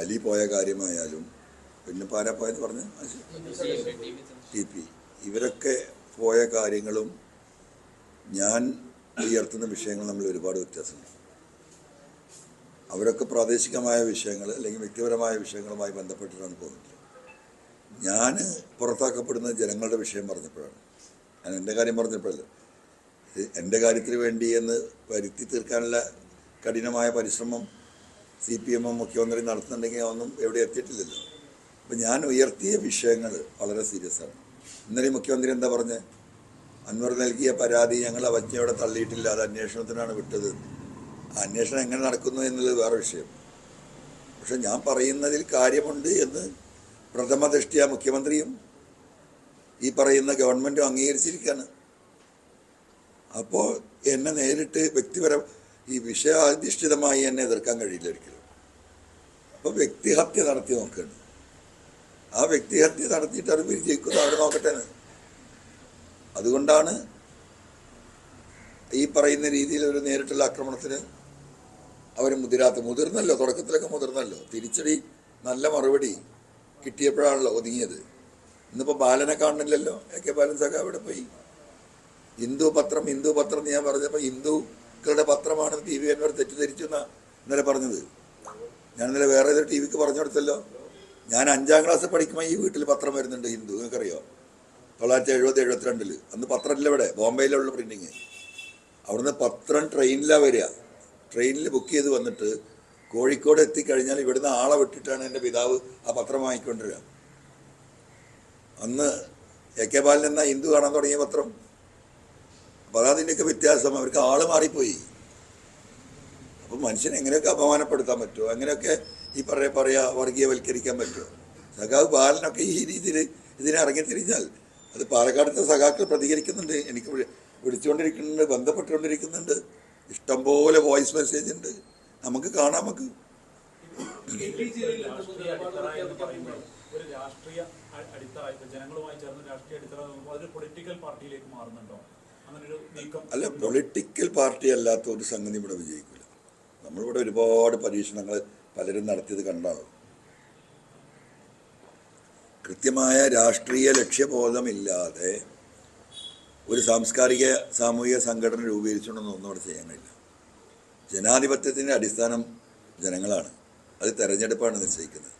അലി പോയ കാര്യമായാലും പിന്നെ പാരാപ്പോയെന്ന് പറഞ്ഞ് TP ഇവരൊക്കെ പോയ കാര്യങ്ങളും ഞാൻ ഉയർത്തുന്ന വിഷയങ്ങൾ തമ്മിൽ ഒരുപാട് വ്യത്യാസമുണ്ട്. അവരൊക്കെ പ്രാദേശികമായ വിഷയങ്ങൾ അല്ലെങ്കിൽ വ്യക്തിപരമായ വിഷയങ്ങളുമായി ബന്ധപ്പെട്ടിട്ടാണ് പോകുന്നത്. ഞാൻ പുറത്താക്കപ്പെടുന്നത് ജനങ്ങളുടെ വിഷയം പറഞ്ഞപ്പോഴാണ്. ഞാൻ എൻ്റെ കാര്യം പറഞ്ഞപ്പോഴല്ല, എൻ്റെ കാര്യത്തിന് വേണ്ടി എന്ന് വരുത്തി തീർക്കാനുള്ള കഠിനമായ പരിശ്രമം CPM മുഖ്യമന്ത്രി നടത്തുന്നുണ്ടെങ്കിൽ ഒന്നും എവിടെ എത്തിയിട്ടില്ലല്ലോ. അപ്പം ഞാൻ ഉയർത്തിയ വിഷയങ്ങൾ വളരെ സീരിയസ് ആണ്. ഇന്നലെ മുഖ്യമന്ത്രി എന്താ പറഞ്ഞത്? അൻവർ നൽകിയ പരാതി ഞങ്ങൾ അവജ്ഞയോടെ തള്ളിയിട്ടില്ല, അത് അന്വേഷണത്തിനാണ് വിട്ടത്. ആ അന്വേഷണം എങ്ങനെ നടക്കുന്നു എന്നുള്ളത് വേറെ വിഷയം. പക്ഷെ ഞാൻ പറയുന്നതിൽ കാര്യമുണ്ട് എന്ന് പ്രഥമ ദൃഷ്ടിയ മുഖ്യമന്ത്രിയും ഈ പറയുന്ന ഗവൺമെൻറ്റും അംഗീകരിച്ചിരിക്കുകയാണ്. അപ്പോൾ എന്നെ നേരിട്ട് വ്യക്തിപരം ഈ വിഷയാധിഷ്ഠിതമായി എന്നെ എതിർക്കാൻ കഴിയില്ല ഒരിക്കലും. അപ്പോൾ വ്യക്തിഹത്യ നടത്തി നോക്കുകയാണ്. ആ വ്യക്തിഹത്യ നടത്തിയിട്ട് അത് വിജയിക്കുന്നത് അവർ നോക്കട്ടെ. അതുകൊണ്ടാണ് ഈ പറയുന്ന രീതിയിൽ ഒരു നേരിട്ടുള്ള ആക്രമണത്തിന് അവർ മുതിർന്നല്ലോ. തുടക്കത്തിലൊക്കെ മുതിർന്നല്ലോ. തിരിച്ചടി നല്ല മറുപടി കിട്ടിയപ്പോഴാണല്ലോ ഒതുങ്ങിയത്. ഇന്നിപ്പോൾ ബാലനെ കാണുന്നില്ലല്ലോ. AK ബാലൻ സഖ അവിടെ പോയി. ഹിന്ദു പത്രം ഞാൻ പറഞ്ഞപ്പോൾ ഹിന്ദുക്കളുടെ പത്രമാണെന്ന് PV അൻവർ തെറ്റിദ്ധരിച്ചു എന്നാണ് ഇന്നലെ പറഞ്ഞത്. ഞാൻ ഇന്നലെ വേറെ ഏതൊരു TV ക്ക് പറഞ്ഞു കൊടുത്തല്ലോ. ഞാൻ 5ാം ക്ലാസ് പഠിക്കുമ്പോൾ ഈ വീട്ടിൽ പത്രം വരുന്നുണ്ട് ഹിന്ദു, നിങ്ങൾക്കറിയോ? 1970-72 അന്ന് പത്രമില്ല ഇവിടെ, ബോംബെയിലുള്ള പ്രിൻറ്റിങ്. അവിടുന്ന് പത്രം ട്രെയിനിലാണ് വരിക. ട്രെയിനിൽ ബുക്ക് ചെയ്ത് വന്നിട്ട് കോഴിക്കോട് എത്തിക്കഴിഞ്ഞാൽ ഇവിടുന്ന് ആളെ വിട്ടിട്ടാണ് എൻ്റെ പിതാവ് ആ പത്രം വാങ്ങിക്കൊണ്ടിരിക്കുക. അന്ന് AK ബാലൻ എന്ന ഹിന്ദു കാണാൻ തുടങ്ങിയ പത്രം. അപ്പോൾ അതതിൻ്റെയൊക്കെ വ്യത്യാസം. അവർക്ക് ആള് മാറിപ്പോയി. അപ്പം മനുഷ്യനെ എങ്ങനെയൊക്കെ അപമാനപ്പെടുത്താൻ പറ്റുമോ, എങ്ങനെയൊക്കെ ഈ പറയാ വർഗീയവൽക്കരിക്കാൻ പറ്റുമോ? സഖാവ് ബാലനൊക്കെ ഈ രീതിയിൽ ഇതിനെ ഇറങ്ങിത്തിരിഞ്ഞാൽ അത് പാലക്കാടത്തെ സഖാക്കൾ പ്രതികരിക്കുന്നുണ്ട്, എനിക്ക് വിളിച്ചുകൊണ്ടിരിക്കുന്നുണ്ട്, ബന്ധപ്പെട്ടുകൊണ്ടിരിക്കുന്നുണ്ട്, ഇഷ്ടംപോലെ വോയിസ് മെസ്സേജ് ഉണ്ട്, നമുക്ക് കാണാം. നമുക്ക് ഒരു രാഷ്ട്രീയ അടിത്തറ ജനങ്ങളുമായി ചേർന്ന് രാഷ്ട്രീയ അടിത്തറ അതൊരു പൊളിറ്റിക്കൽ പാർട്ടിയിലേക്ക് മാറുന്നുണ്ടോ? അങ്ങനൊരു നീക്കം അല്ല, പൊളിറ്റിക്കൽ പാർട്ടി അല്ലാത്ത ഒരു സംഗതി ഇവിടെ വിജയിക്കില്ല. നമ്മളിവിടെ ഒരുപാട് പരീക്ഷണങ്ങൾ പലരും നടത്തിയത് കണ്ടാണ്. കൃത്യമായ രാഷ്ട്രീയ ലക്ഷ്യബോധമില്ലാതെ ഒരു സാംസ്കാരിക സാമൂഹിക സംഘടന രൂപീകരിച്ചുകൊണ്ടൊന്നും ഒന്നും അവിടെ ചെയ്യാൻ കഴിയില്ല. ജനാധിപത്യത്തിൻ്റെ അടിസ്ഥാനം ജനങ്ങളാണ്, അത് തെരഞ്ഞെടുപ്പാണ് നിശ്ചയിക്കുന്നത്.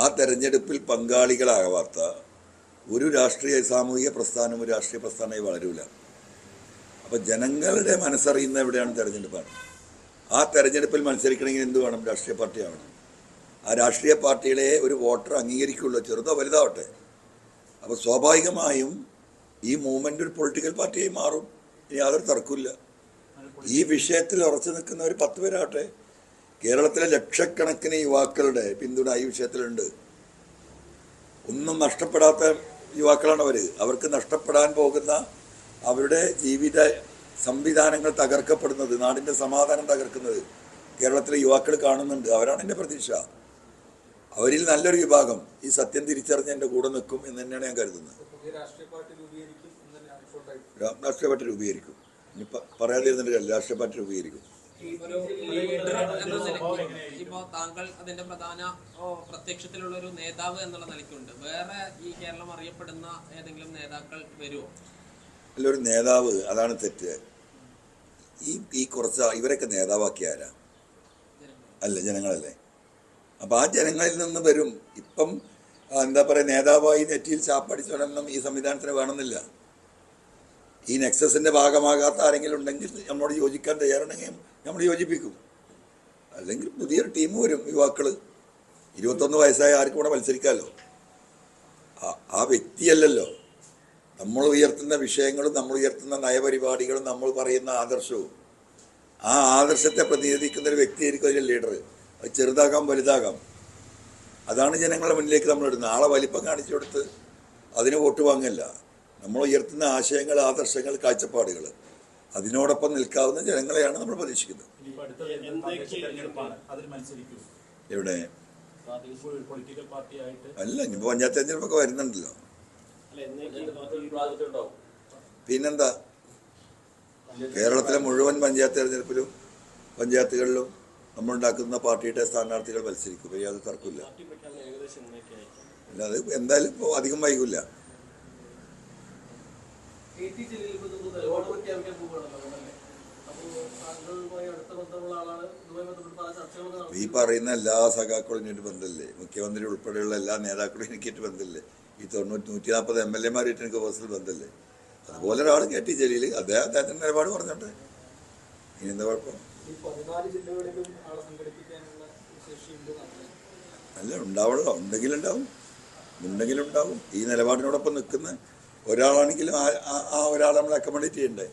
ആ തെരഞ്ഞെടുപ്പിൽ പങ്കാളികളാവാത്ത ഒരു രാഷ്ട്രീയ സാമൂഹിക പ്രസ്ഥാനം ഒരു രാഷ്ട്രീയ പ്രസ്ഥാനമായി വളരൂല. അപ്പം ജനങ്ങളുടെ മനസ്സറിയുന്ന എവിടെയാണ് തെരഞ്ഞെടുപ്പാണ്. ആ തെരഞ്ഞെടുപ്പിൽ മത്സരിക്കണമെങ്കിൽ എന്ത് വേണം? രാഷ്ട്രീയ പാർട്ടി ആവണം. ആ രാഷ്ട്രീയ പാർട്ടികളെ ഒരു വോട്ടർ അംഗീകരിക്കുള്ളൂ, ചെറുതോ വലുതാവട്ടെ. അപ്പോൾ സ്വാഭാവികമായും ഈ മൂവ്മെൻ്റ് ഒരു പൊളിറ്റിക്കൽ പാർട്ടിയായി മാറും. ഇനി യാതൊരു തർക്കമില്ല. ഈ വിഷയത്തിൽ ഉറച്ചു നിൽക്കുന്ന ഒരു 10 പേരാവട്ടെ. കേരളത്തിലെ ലക്ഷക്കണക്കിന് യുവാക്കളുടെ പിന്തുണ ഈ വിഷയത്തിലുണ്ട്. ഒന്നും നഷ്ടപ്പെടാത്ത യുവാക്കളാണ് അവർ. അവർക്ക് നഷ്ടപ്പെടാൻ പോകുന്ന അവരുടെ ജീവിത സംവിധാനങ്ങൾ തകർക്കപ്പെടുന്നത്, നാടിൻ്റെ സമാധാനം തകർക്കുന്നത് കേരളത്തിലെ യുവാക്കൾ കാണുന്നുണ്ട്. അവരാണ് എൻ്റെ പ്രതീക്ഷ. അവരിൽ നല്ലൊരു വിഭാഗം ഈ സത്യം തിരിച്ചറിഞ്ഞ് എൻ്റെ കൂടെ നിൽക്കും എന്ന് തന്നെയാണ് ഞാൻ കരുതുന്നത്. രാഷ്ട്രീയ പാർട്ടി രൂപീകരിക്കും. രാഷ്ട്രീയ പാർട്ടി രൂപീകരിക്കും. ഇനി പറയാതിരുന്നിട്ട് രാഷ്ട്രീയ പാർട്ടി രൂപീകരിക്കും. ഇപ്പോ താങ്കൾ അതിന്റെ പ്രധാന പ്രത്യക്ഷത്തിലുള്ള ഒരു നേതാവ് എന്നുള്ള നിലയ്ക്കുണ്ട്. വേറെ ഈ കേരളം അറിയപ്പെടുന്ന ഏതെങ്കിലും നേതാക്കൾ വരുമോ? അല്ല, ഒരു നേതാവ്, അതാണ് തെറ്റ്. ഈ കുറച്ച് ഇവരൊക്കെ നേതാവാക്കിയാരാ? അല്ല, ജനങ്ങളല്ലേ. അപ്പം ആ ജനങ്ങളിൽ നിന്ന് വരും. ഇപ്പം എന്താ പറയുക, നേതാവായി നെറ്റിയിൽ ചാപ്പടിച്ചോടൊന്നും ഈ സംവിധാനത്തിന് വേണമെന്നില്ല. ഈ നെക്സസിൻ്റെ ഭാഗമാകാത്ത ആരെങ്കിലും ഉണ്ടെങ്കിൽ നമ്മളോട് യോജിക്കാൻ തയ്യാറുണ്ടെങ്കിൽ നമ്മൾ യോജിപ്പിക്കും. അല്ലെങ്കിൽ പുതിയൊരു ടീം വരും, യുവാക്കൾ. 21 വയസ്സായ ആർക്കും കൂടെ മത്സരിക്കാമല്ലോ. ആ വ്യക്തിയല്ലല്ലോ. നമ്മൾ ഉയർത്തുന്ന വിഷയങ്ങളും നമ്മൾ ഉയർത്തുന്ന നയപരിപാടികളും നമ്മൾ പറയുന്ന ആദർശവും, ആ ആദർശത്തെ പ്രതിനിധീകരിക്കുന്ന ഒരു വ്യക്തിയായിരിക്കും അതിൻ്റെ ലീഡർ. അത് ചെറുതാകാം വലുതാകാം. അതാണ് ജനങ്ങളുടെ മുന്നിലേക്ക് നമ്മൾ ഇടുന്നത്. ആളെ വലിപ്പം കാണിച്ചു കൊടുത്ത് അതിന് വോട്ട് വാങ്ങില്ല. നമ്മൾ ഉയർത്തുന്ന ആശയങ്ങൾ, ആദർശങ്ങൾ, കാഴ്ചപ്പാടുകൾ, അതിനോടൊപ്പം നിൽക്കാവുന്ന ജനങ്ങളെയാണ് നമ്മൾ പ്രതീക്ഷിക്കുന്നത്. എവിടെ? അല്ല, ഇനിയിപ്പോൾ പഞ്ചായത്ത് തെരഞ്ഞെടുപ്പൊക്കെ വരുന്നുണ്ടല്ലോ. പിന്നെന്താ, കേരളത്തിലെ മുഴുവൻ പഞ്ചായത്ത് തെരഞ്ഞെടുപ്പിലും പഞ്ചായത്തുകളിലും നമ്മളുണ്ടാക്കുന്ന പാർട്ടിയുടെ സ്ഥാനാർത്ഥികൾ മത്സരിക്കും. യാതൊരു തർക്കമില്ല. അല്ല, അത് എന്തായാലും ഇപ്പോൾ അധികം വൈകില്ല. ഈ പറയുന്ന എല്ലാ സഖാക്കളും എനിക്കായിട്ട് ബന്ധമില്ലേ? മുഖ്യമന്ത്രി ഉൾപ്പെടെയുള്ള എല്ലാ നേതാക്കളും എനിക്കായിട്ട് ബന്ധമില്ലേ? ഈ 140 MLA-മാരായിട്ട് എനിക്ക് പേഴ്സണൽ ബന്ധമില്ലേ? അതുപോലെ ഒരാൾ KT ജലീൽ, അദ്ദേഹത്തിൻ്റെ നിലപാട് പറഞ്ഞോട്ടെ. ഇനി എന്താ കുഴപ്പം? അല്ല, ഉണ്ടാവുള്ളൂ. ഉണ്ടെങ്കിലുണ്ടാവും. ഈ നിലപാടിനോടൊപ്പം നിൽക്കുന്ന ഒരാളാണെങ്കിലും ആ ഒരാളെ നമ്മൾ അക്കോമഡേറ്റ് ചെയ്യണ്ടേ?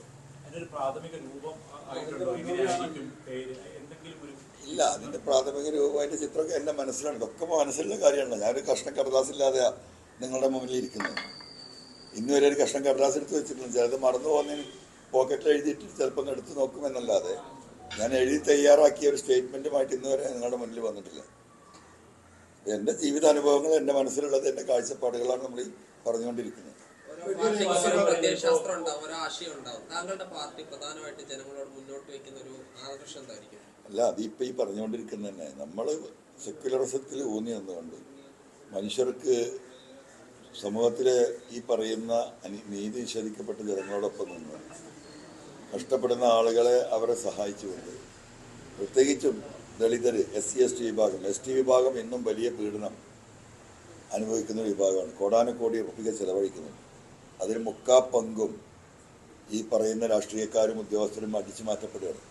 ഇല്ല, അതിൻ്റെ പ്രാഥമിക രൂപമായിട്ട് ചിത്രമൊക്കെ എൻ്റെ മനസ്സിലാണ്. ഇതൊക്കെ മനസ്സിലുള്ള കാര്യമാണ്. ഞാനൊരു കഷ്ണം കടലാസില്ലാതെ നിങ്ങളുടെ മുന്നിൽ ഇരിക്കുന്നത്. ഇന്നുവരെ ഒരു കഷ്ണം കടലാസ് എടുത്ത് വെച്ചിട്ടില്ല. ചിലത് മറന്നു പോകുന്നതിന് പോക്കറ്റിൽ എഴുതിയിട്ട് ചിലപ്പോൾ ഒന്ന് എടുത്ത് നോക്കുമെന്നല്ലാതെ ഞാൻ എഴുതി തയ്യാറാക്കിയ ഒരു സ്റ്റേറ്റ്മെൻറ്റുമായിട്ട് ഇന്നുവരെ നിങ്ങളുടെ മുന്നിൽ വന്നിട്ടില്ല. എൻ്റെ ജീവിതാനുഭവങ്ങൾ, എൻ്റെ മനസ്സിലുള്ളത്, എൻ്റെ കാഴ്ചപ്പാടുകളാണ് നമ്മൾ പറഞ്ഞുകൊണ്ടിരിക്കുന്നത്. ശാസ്ത്രം ഉണ്ടാവും, ഒരു ആശയം ഉണ്ടാവും. താങ്കളുടെ പാർട്ടി പ്രധാനമായിട്ട് ജനങ്ങളോട് മുന്നോട്ട് വയ്ക്കുന്ന ഒരു ആദർശം എന്തായിരിക്കും? അല്ല, അതിപ്പോൾ ഈ പറഞ്ഞുകൊണ്ടിരിക്കുന്ന തന്നെ നമ്മൾ സെക്യുലറിസത്തിൽ ഊന്നി നിന്നുകൊണ്ട് മനുഷ്യർക്ക് സമൂഹത്തിലെ ഈ പറയുന്ന നീതി നിഷേധിക്കപ്പെട്ട ജനങ്ങളോടൊപ്പം നിന്ന് കഷ്ടപ്പെടുന്ന ആളുകളെ അവരെ സഹായിച്ചുകൊണ്ട്, പ്രത്യേകിച്ചും ദളിതർ, SC/ST വിഭാഗം, ST വിഭാഗം ഇന്നും വലിയ പീഡനം അനുഭവിക്കുന്ന വിഭാഗമാണ്. കോടാനുകോടി റുപ്പിക ചെലവഴിക്കുന്നത്. അതിന് മുക്കാ പങ്കും ഈ പറയുന്ന രാഷ്ട്രീയക്കാരും ഉദ്യോഗസ്ഥരും അടിച്ചു മാറ്റപ്പെടുകയാണ്.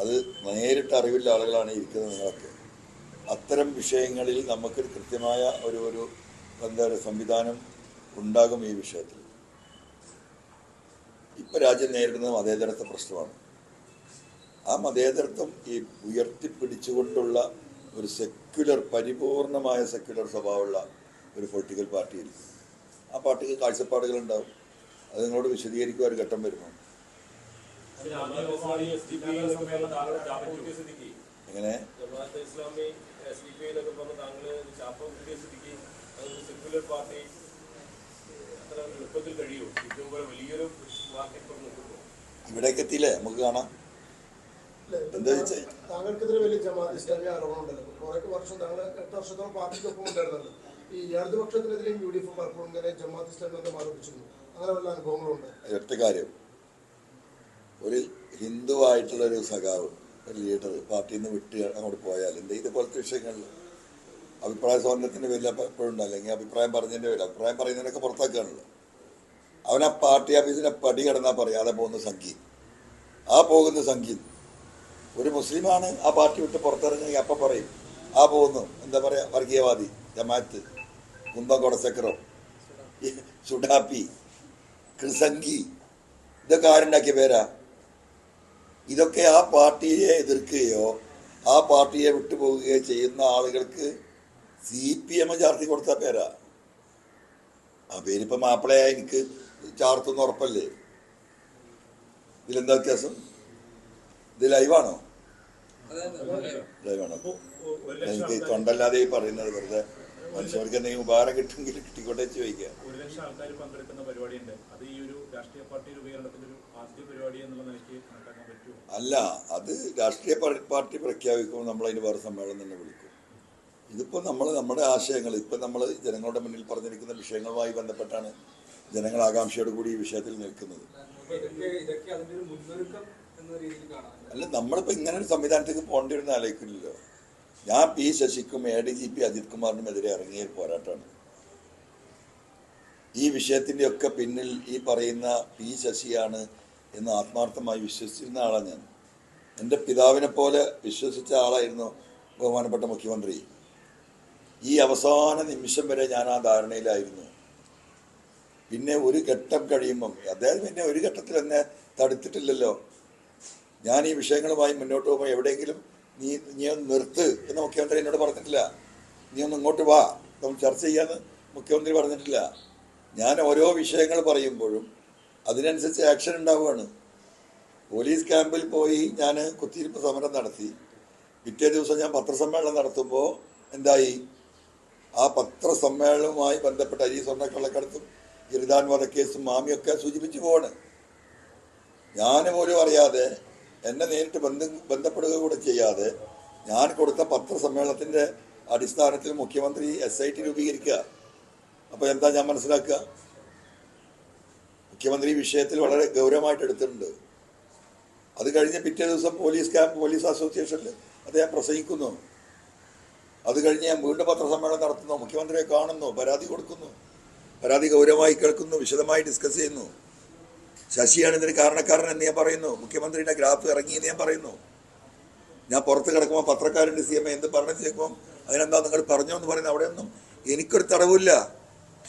അത് നേരിട്ട് അറിവില്ല ആളുകളാണ് ഇരിക്കുന്നത് നിങ്ങളൊക്കെ. അത്തരം വിഷയങ്ങളിൽ നമുക്ക് കൃത്യമായ ഒരു എന്താ പറയുക സംവിധാനം ഉണ്ടാകും. ഈ വിഷയത്തിൽ ഇപ്പം രാജ്യം നേരിടുന്ന മതേതരത്വ പ്രശ്നമാണ്. ആ മതേതരത്വം ഈ ഉയർത്തിപ്പിടിച്ചുകൊണ്ടുള്ള ഒരു പരിപൂർണമായ സെക്യുലർ സ്വഭാവമുള്ള ഒരു പൊളിറ്റിക്കൽ പാർട്ടിയിൽ ആ പാർട്ടിക്ക് കാഴ്ചപ്പാടുകളുണ്ടാവും. അത് നിങ്ങളോട് വിശദീകരിക്കുക ഒരു ഘട്ടം വരുന്നു. എങ്ങനെ ഇവിടേക്ക് എത്തിയില്ലേ? നമുക്ക് കാണാം. എന്താ വെച്ചാൽ താങ്കൾക്കെതിരെ വലിയ ജമാഅത്ത് ഇസ്ലാമി ആരോപണം ഉണ്ടല്ലോ. കുറെ വർഷം താങ്കൾ 8 വർഷത്തോളം പാർട്ടിക്കൊപ്പം ഉണ്ടായിരുന്നല്ലോ. ഈ ഇടതുപക്ഷത്തിനെതിരെയും UDF പലപ്പോഴും ഇങ്ങനെ ജമാഅത്ത് ഇസ്ലാമി എന്ന് ആരോപിച്ചിരുന്നു. അങ്ങനെ വല്ല അനുഭവങ്ങളുണ്ട്? ഒറ്റ കാര്യം, ഒരു ഹിന്ദുവായിട്ടുള്ളൊരു സഖാവ്, ഒരു ലീഡർ പാർട്ടിയിൽ നിന്ന് വിട്ട് അങ്ങോട്ട് പോയാൽ എന്താ ഇതുപോലത്തെ വിഷയങ്ങളിൽ അഭിപ്രായ സ്വാതന്ത്ര്യത്തിൻ്റെ പേരിൽ എപ്പോഴും ഉണ്ടോ, അല്ലെങ്കിൽ അഭിപ്രായം പറഞ്ഞതിൻ്റെ പേരിൽ അഭിപ്രായം പറയുന്നതിനൊക്കെ പുറത്താക്കുകയാണല്ലോ. അവൻ ആ പാർട്ടി ഓഫീസിനെ പടി കടന്നാൽ പറയാതെ പോകുന്ന സംഖ്യ, ആ പോകുന്ന സംഖ്യ ഒരു മുസ്ലിമാണ് ആ പാർട്ടി വിട്ട് പുറത്തിറങ്ങി അപ്പം പറയും ആ പോകുന്നു, എന്താ പറയുക, വർഗീയവാദി, ജമാഅത്ത്, കുന്തം കൊടസക്കറം, സുഡാപ്പി, ക്രിസംഗി, ഇതൊക്കെ ആരുണ്ടാക്കിയ പേരാ? ഇതൊക്കെ ആ പാർട്ടിയെ എതിർക്കുകയോ ആ പാർട്ടിയെ വിട്ടുപോകുകയോ ചെയ്യുന്ന ആളുകൾക്ക് CPM ചാർത്തി കൊടുത്ത പേരാ. ആ പേരിപ്പം മാപ്പിളയാ എനിക്ക് ചാർത്തുന്ന ഉറപ്പല്ലേ? ഇതിലെന്താ വ്യത്യാസം? ഇത് ലൈവാണോ? ലൈവാണോ? എനിക്ക് തൊണ്ടല്ലാതെ പറയുന്നത് വെറുതെ മനുഷ്യർക്ക് എന്തെങ്കിലും ഉപകാരം കിട്ടുമെങ്കിൽ കിട്ടിക്കോട്ടെ ചോദിക്കുക. 1 ലക്ഷം ആൾക്കാർ പങ്കെടുക്കുന്ന പരിപാടിയുണ്ട്. അത് ഈ ഒരു രാഷ്ട്രീയ പാർട്ടി രൂപീകരണത്തിന്റെ ഒരു ആദ്യ പരിപാടി എന്നുള്ള നിലയ്ക്ക് കണക്കാക്കാൻ പറ്റുമോ? അല്ല, അത് രാഷ്ട്രീയ പാർട്ടി പ്രഖ്യാപിക്കുമ്പോൾ നമ്മൾ അതിന് വേറെ സമ്മേളനം തന്നെ വിളിക്കും. ഇതിപ്പോൾ നമ്മൾ നമ്മുടെ ആശയങ്ങൾ ഇപ്പം നമ്മൾ ജനങ്ങളുടെ മുന്നിൽ പറഞ്ഞിരിക്കുന്ന വിഷയങ്ങളുമായി ബന്ധപ്പെട്ടാണ് ജനങ്ങൾ ആകാംക്ഷയോട് കൂടി ഈ വിഷയത്തിൽ നിൽക്കുന്നത്. അല്ല, നമ്മളിപ്പോൾ ഇങ്ങനെ ഒരു സംവിധാനത്തേക്ക് പോകേണ്ടി വരുന്ന ആലോചിക്കില്ലല്ലോ. ഞാൻ P. ശശിക്കും ADGP അജിത് കുമാറിനും എതിരെ ഇറങ്ങിയ പോരാട്ടമാണ്. ഈ വിഷയത്തിൻ്റെയൊക്കെ പിന്നിൽ ഈ പറയുന്ന P. ശശിയാണ് എന്ന് ആത്മാർത്ഥമായി വിശ്വസിച്ചിരുന്ന ആളാണ് ഞാൻ. എൻ്റെ പിതാവിനെ പോലെ വിശ്വസിച്ച ആളായിരുന്നു ബഹുമാനപ്പെട്ട മുഖ്യമന്ത്രി. ഈ അവസാന നിമിഷം വരെ ഞാൻ ആ ധാരണയിലായിരുന്നു. പിന്നെ ഒരു ഘട്ടം കഴിയുമ്പം അദ്ദേഹം പിന്നെ ഒരു ഘട്ടത്തിൽ എന്നെ തടുത്തിട്ടില്ലല്ലോ. ഞാൻ ഈ വിഷയങ്ങളുമായി മുന്നോട്ട് പോകുമ്പോൾ എവിടെയെങ്കിലും നീ ഒന്ന് നിർത്ത് എന്ന് മുഖ്യമന്ത്രി എന്നോട് പറഞ്ഞിട്ടില്ല. നീ ഒന്ന് ഇങ്ങോട്ട് വാ, നമ്മൾ ചർച്ച ചെയ്യാമെന്ന് മുഖ്യമന്ത്രി പറഞ്ഞിട്ടില്ല. ഞാൻ ഓരോ വിഷയങ്ങൾ പറയുമ്പോഴും അതിനനുസരിച്ച് ആക്ഷൻ ഉണ്ടാവുകയാണ്. പോലീസ് ക്യാമ്പിൽ പോയി ഞാൻ കുത്തിയിരിപ്പ് സമരം നടത്തി. പിറ്റേ ദിവസം ഞാൻ പത്രസമ്മേളനം നടത്തുമ്പോൾ എന്തായി? ആ പത്രസമ്മേളനവുമായി ബന്ധപ്പെട്ട ഈ സ്വർണ്ണക്കള്ളക്കടത്തും ഇർദാൻ വധക്കേസും മാമിയൊക്കെ സൂചിപ്പിച്ചു പോവാണ്. ഞാൻ പോലും അറിയാതെ, എന്നെ നേരിട്ട് ബന്ധപ്പെടുക കൂടെ ചെയ്യാതെ ഞാൻ കൊടുത്ത പത്രസമ്മേളനത്തിൻ്റെ അടിസ്ഥാനത്തിൽ മുഖ്യമന്ത്രി SIT രൂപീകരിക്കുക. അപ്പോൾ എന്താ ഞാൻ മനസ്സിലാക്കുക? മുഖ്യമന്ത്രി ഈ വിഷയത്തിൽ വളരെ ഗൗരവമായിട്ട് എടുത്തിട്ടുണ്ട്. അത് കഴിഞ്ഞ് പിറ്റേ ദിവസം പോലീസ് അസോസിയേഷനിൽ അദ്ദേഹം പ്രസംഗിക്കുന്നു. അത് കഴിഞ്ഞ് ഞാൻ വീണ്ടും പത്രസമ്മേളനം നടത്തുന്നു, മുഖ്യമന്ത്രിയെ കാണുന്നു, പരാതി കൊടുക്കുന്നു, പരാതി ഗൗരവമായി കേൾക്കുന്നു, വിശദമായി ഡിസ്കസ് ചെയ്യുന്നു. ശശിയാണ് ഇതിന് കാരണക്കാരൻ എന്ന് ഞാൻ പറയുന്നു. മുഖ്യമന്ത്രിയുടെ ഗ്രാഫ് ഇറങ്ങിയെന്ന് ഞാൻ പറയുന്നു. ഞാൻ പുറത്ത് കിടക്കുമ്പോൾ പത്രക്കാരുണ്ട് CMA എന്ത് പറഞ്ഞു ചോദിക്കുമ്പോൾ അതിനെന്താ നിങ്ങൾ പറഞ്ഞോ എന്ന് പറയുന്നത്. അവിടെയൊന്നും എനിക്കൊരു തടവില്ല.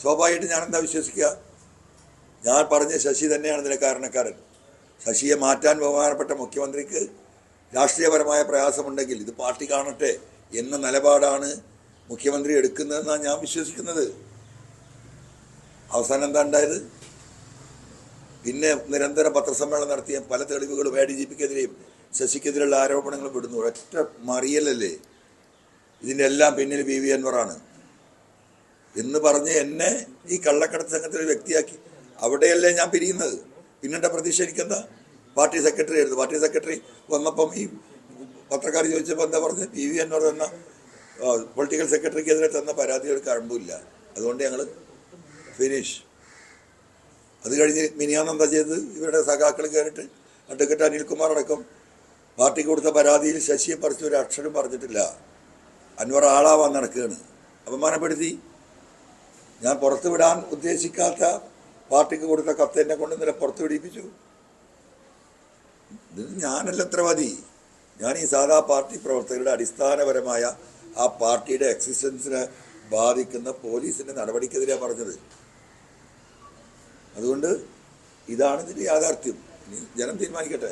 സ്വാഭാവികമായിട്ട് ഞാനെന്താ വിശ്വസിക്കുക? ഞാൻ പറഞ്ഞ ശശി തന്നെയാണ് ഇതിന് കാരണക്കാരൻ. ശശിയെ മാറ്റാൻ ബഹുമാനപ്പെട്ട മുഖ്യമന്ത്രിക്ക് രാഷ്ട്രീയപരമായ പ്രയാസമുണ്ടെങ്കിൽ ഇത് പാർട്ടി കാണട്ടെ എന്ന നിലപാടാണ് മുഖ്യമന്ത്രി എടുക്കുന്നതെന്നാണ് ഞാൻ വിശ്വസിക്കുന്നത്. അവസാനം എന്താ ഉണ്ടായത്? പിന്നെ നിരന്തരം പത്രസമ്മേളനം നടത്തിയ പല തെളിവുകളും ADGPക്കെതിരെയും ശശിക്കെതിരെയുള്ള ആരോപണങ്ങൾ വിടുന്നു. ഒറ്റ മറിയലല്ലേ? ഇതിൻ്റെ എല്ലാം പിന്നിൽ PV അൻവറാണ് എന്ന് പറഞ്ഞ് എന്നെ ഈ കള്ളക്കടത്ത് സംഘത്തിലെ വ്യക്തിയാക്കി. അവിടെയല്ലേ ഞാൻ പിരിയുന്നത്? പിന്നെന്താ പ്രതീക്ഷ എനിക്കെന്താ? പാർട്ടി സെക്രട്ടറി ആയിരുന്നു. പാർട്ടി സെക്രട്ടറി വന്നപ്പം ഈ പത്രക്കാർ ചോദിച്ചപ്പോൾ എന്താ പറഞ്ഞത്? PV അൻവർ എന്ന പൊളിറ്റിക്കൽ സെക്രട്ടറിക്കെതിരെ തന്ന പരാതികൾ കഴമ്പില്ല. അതുകൊണ്ട് ഞങ്ങൾ ഫിനിഷ്. അത് കഴിഞ്ഞ് മിനിയാന്ന് എന്താ ചെയ്തത്? ഇവരുടെ സഖാക്കൾ കയറിയിട്ട് അഡ്വക്കേറ്റ് അനിൽകുമാർ അടക്കം പാർട്ടിക്ക് കൊടുത്ത പരാതിയിൽ ശശിയെ പറിച്ച് ഒരു അക്ഷരം പറഞ്ഞിട്ടില്ല. അൻവർ ആളാവാൻ നടക്കുകയാണ്. അപമാനപ്പെടുത്തി. ഞാൻ പുറത്തു വിടാൻ ഉദ്ദേശിക്കാത്ത പാർട്ടിക്ക് കൊടുത്ത കത്ത് എന്നെ കൊണ്ട് ഇന്നലെ പുറത്തു വിടിപ്പിച്ചു. ഇത് ഞാനല്ല ഉത്തരവാദി. ഞാൻ ഈ സാധാ പാർട്ടി പ്രവർത്തകരുടെ അടിസ്ഥാനപരമായ ആ പാർട്ടിയുടെ എക്സിസ്റ്റൻസിനെ ബാധിക്കുന്ന പോലീസിന്റെ നടപടിക്കെതിരെയാണ് പറഞ്ഞത്. അതുകൊണ്ട് ഇതാണ് ഇതിന്റെ യാഥാർത്ഥ്യം. ഇനി ജനം തീരുമാനിക്കട്ടെ.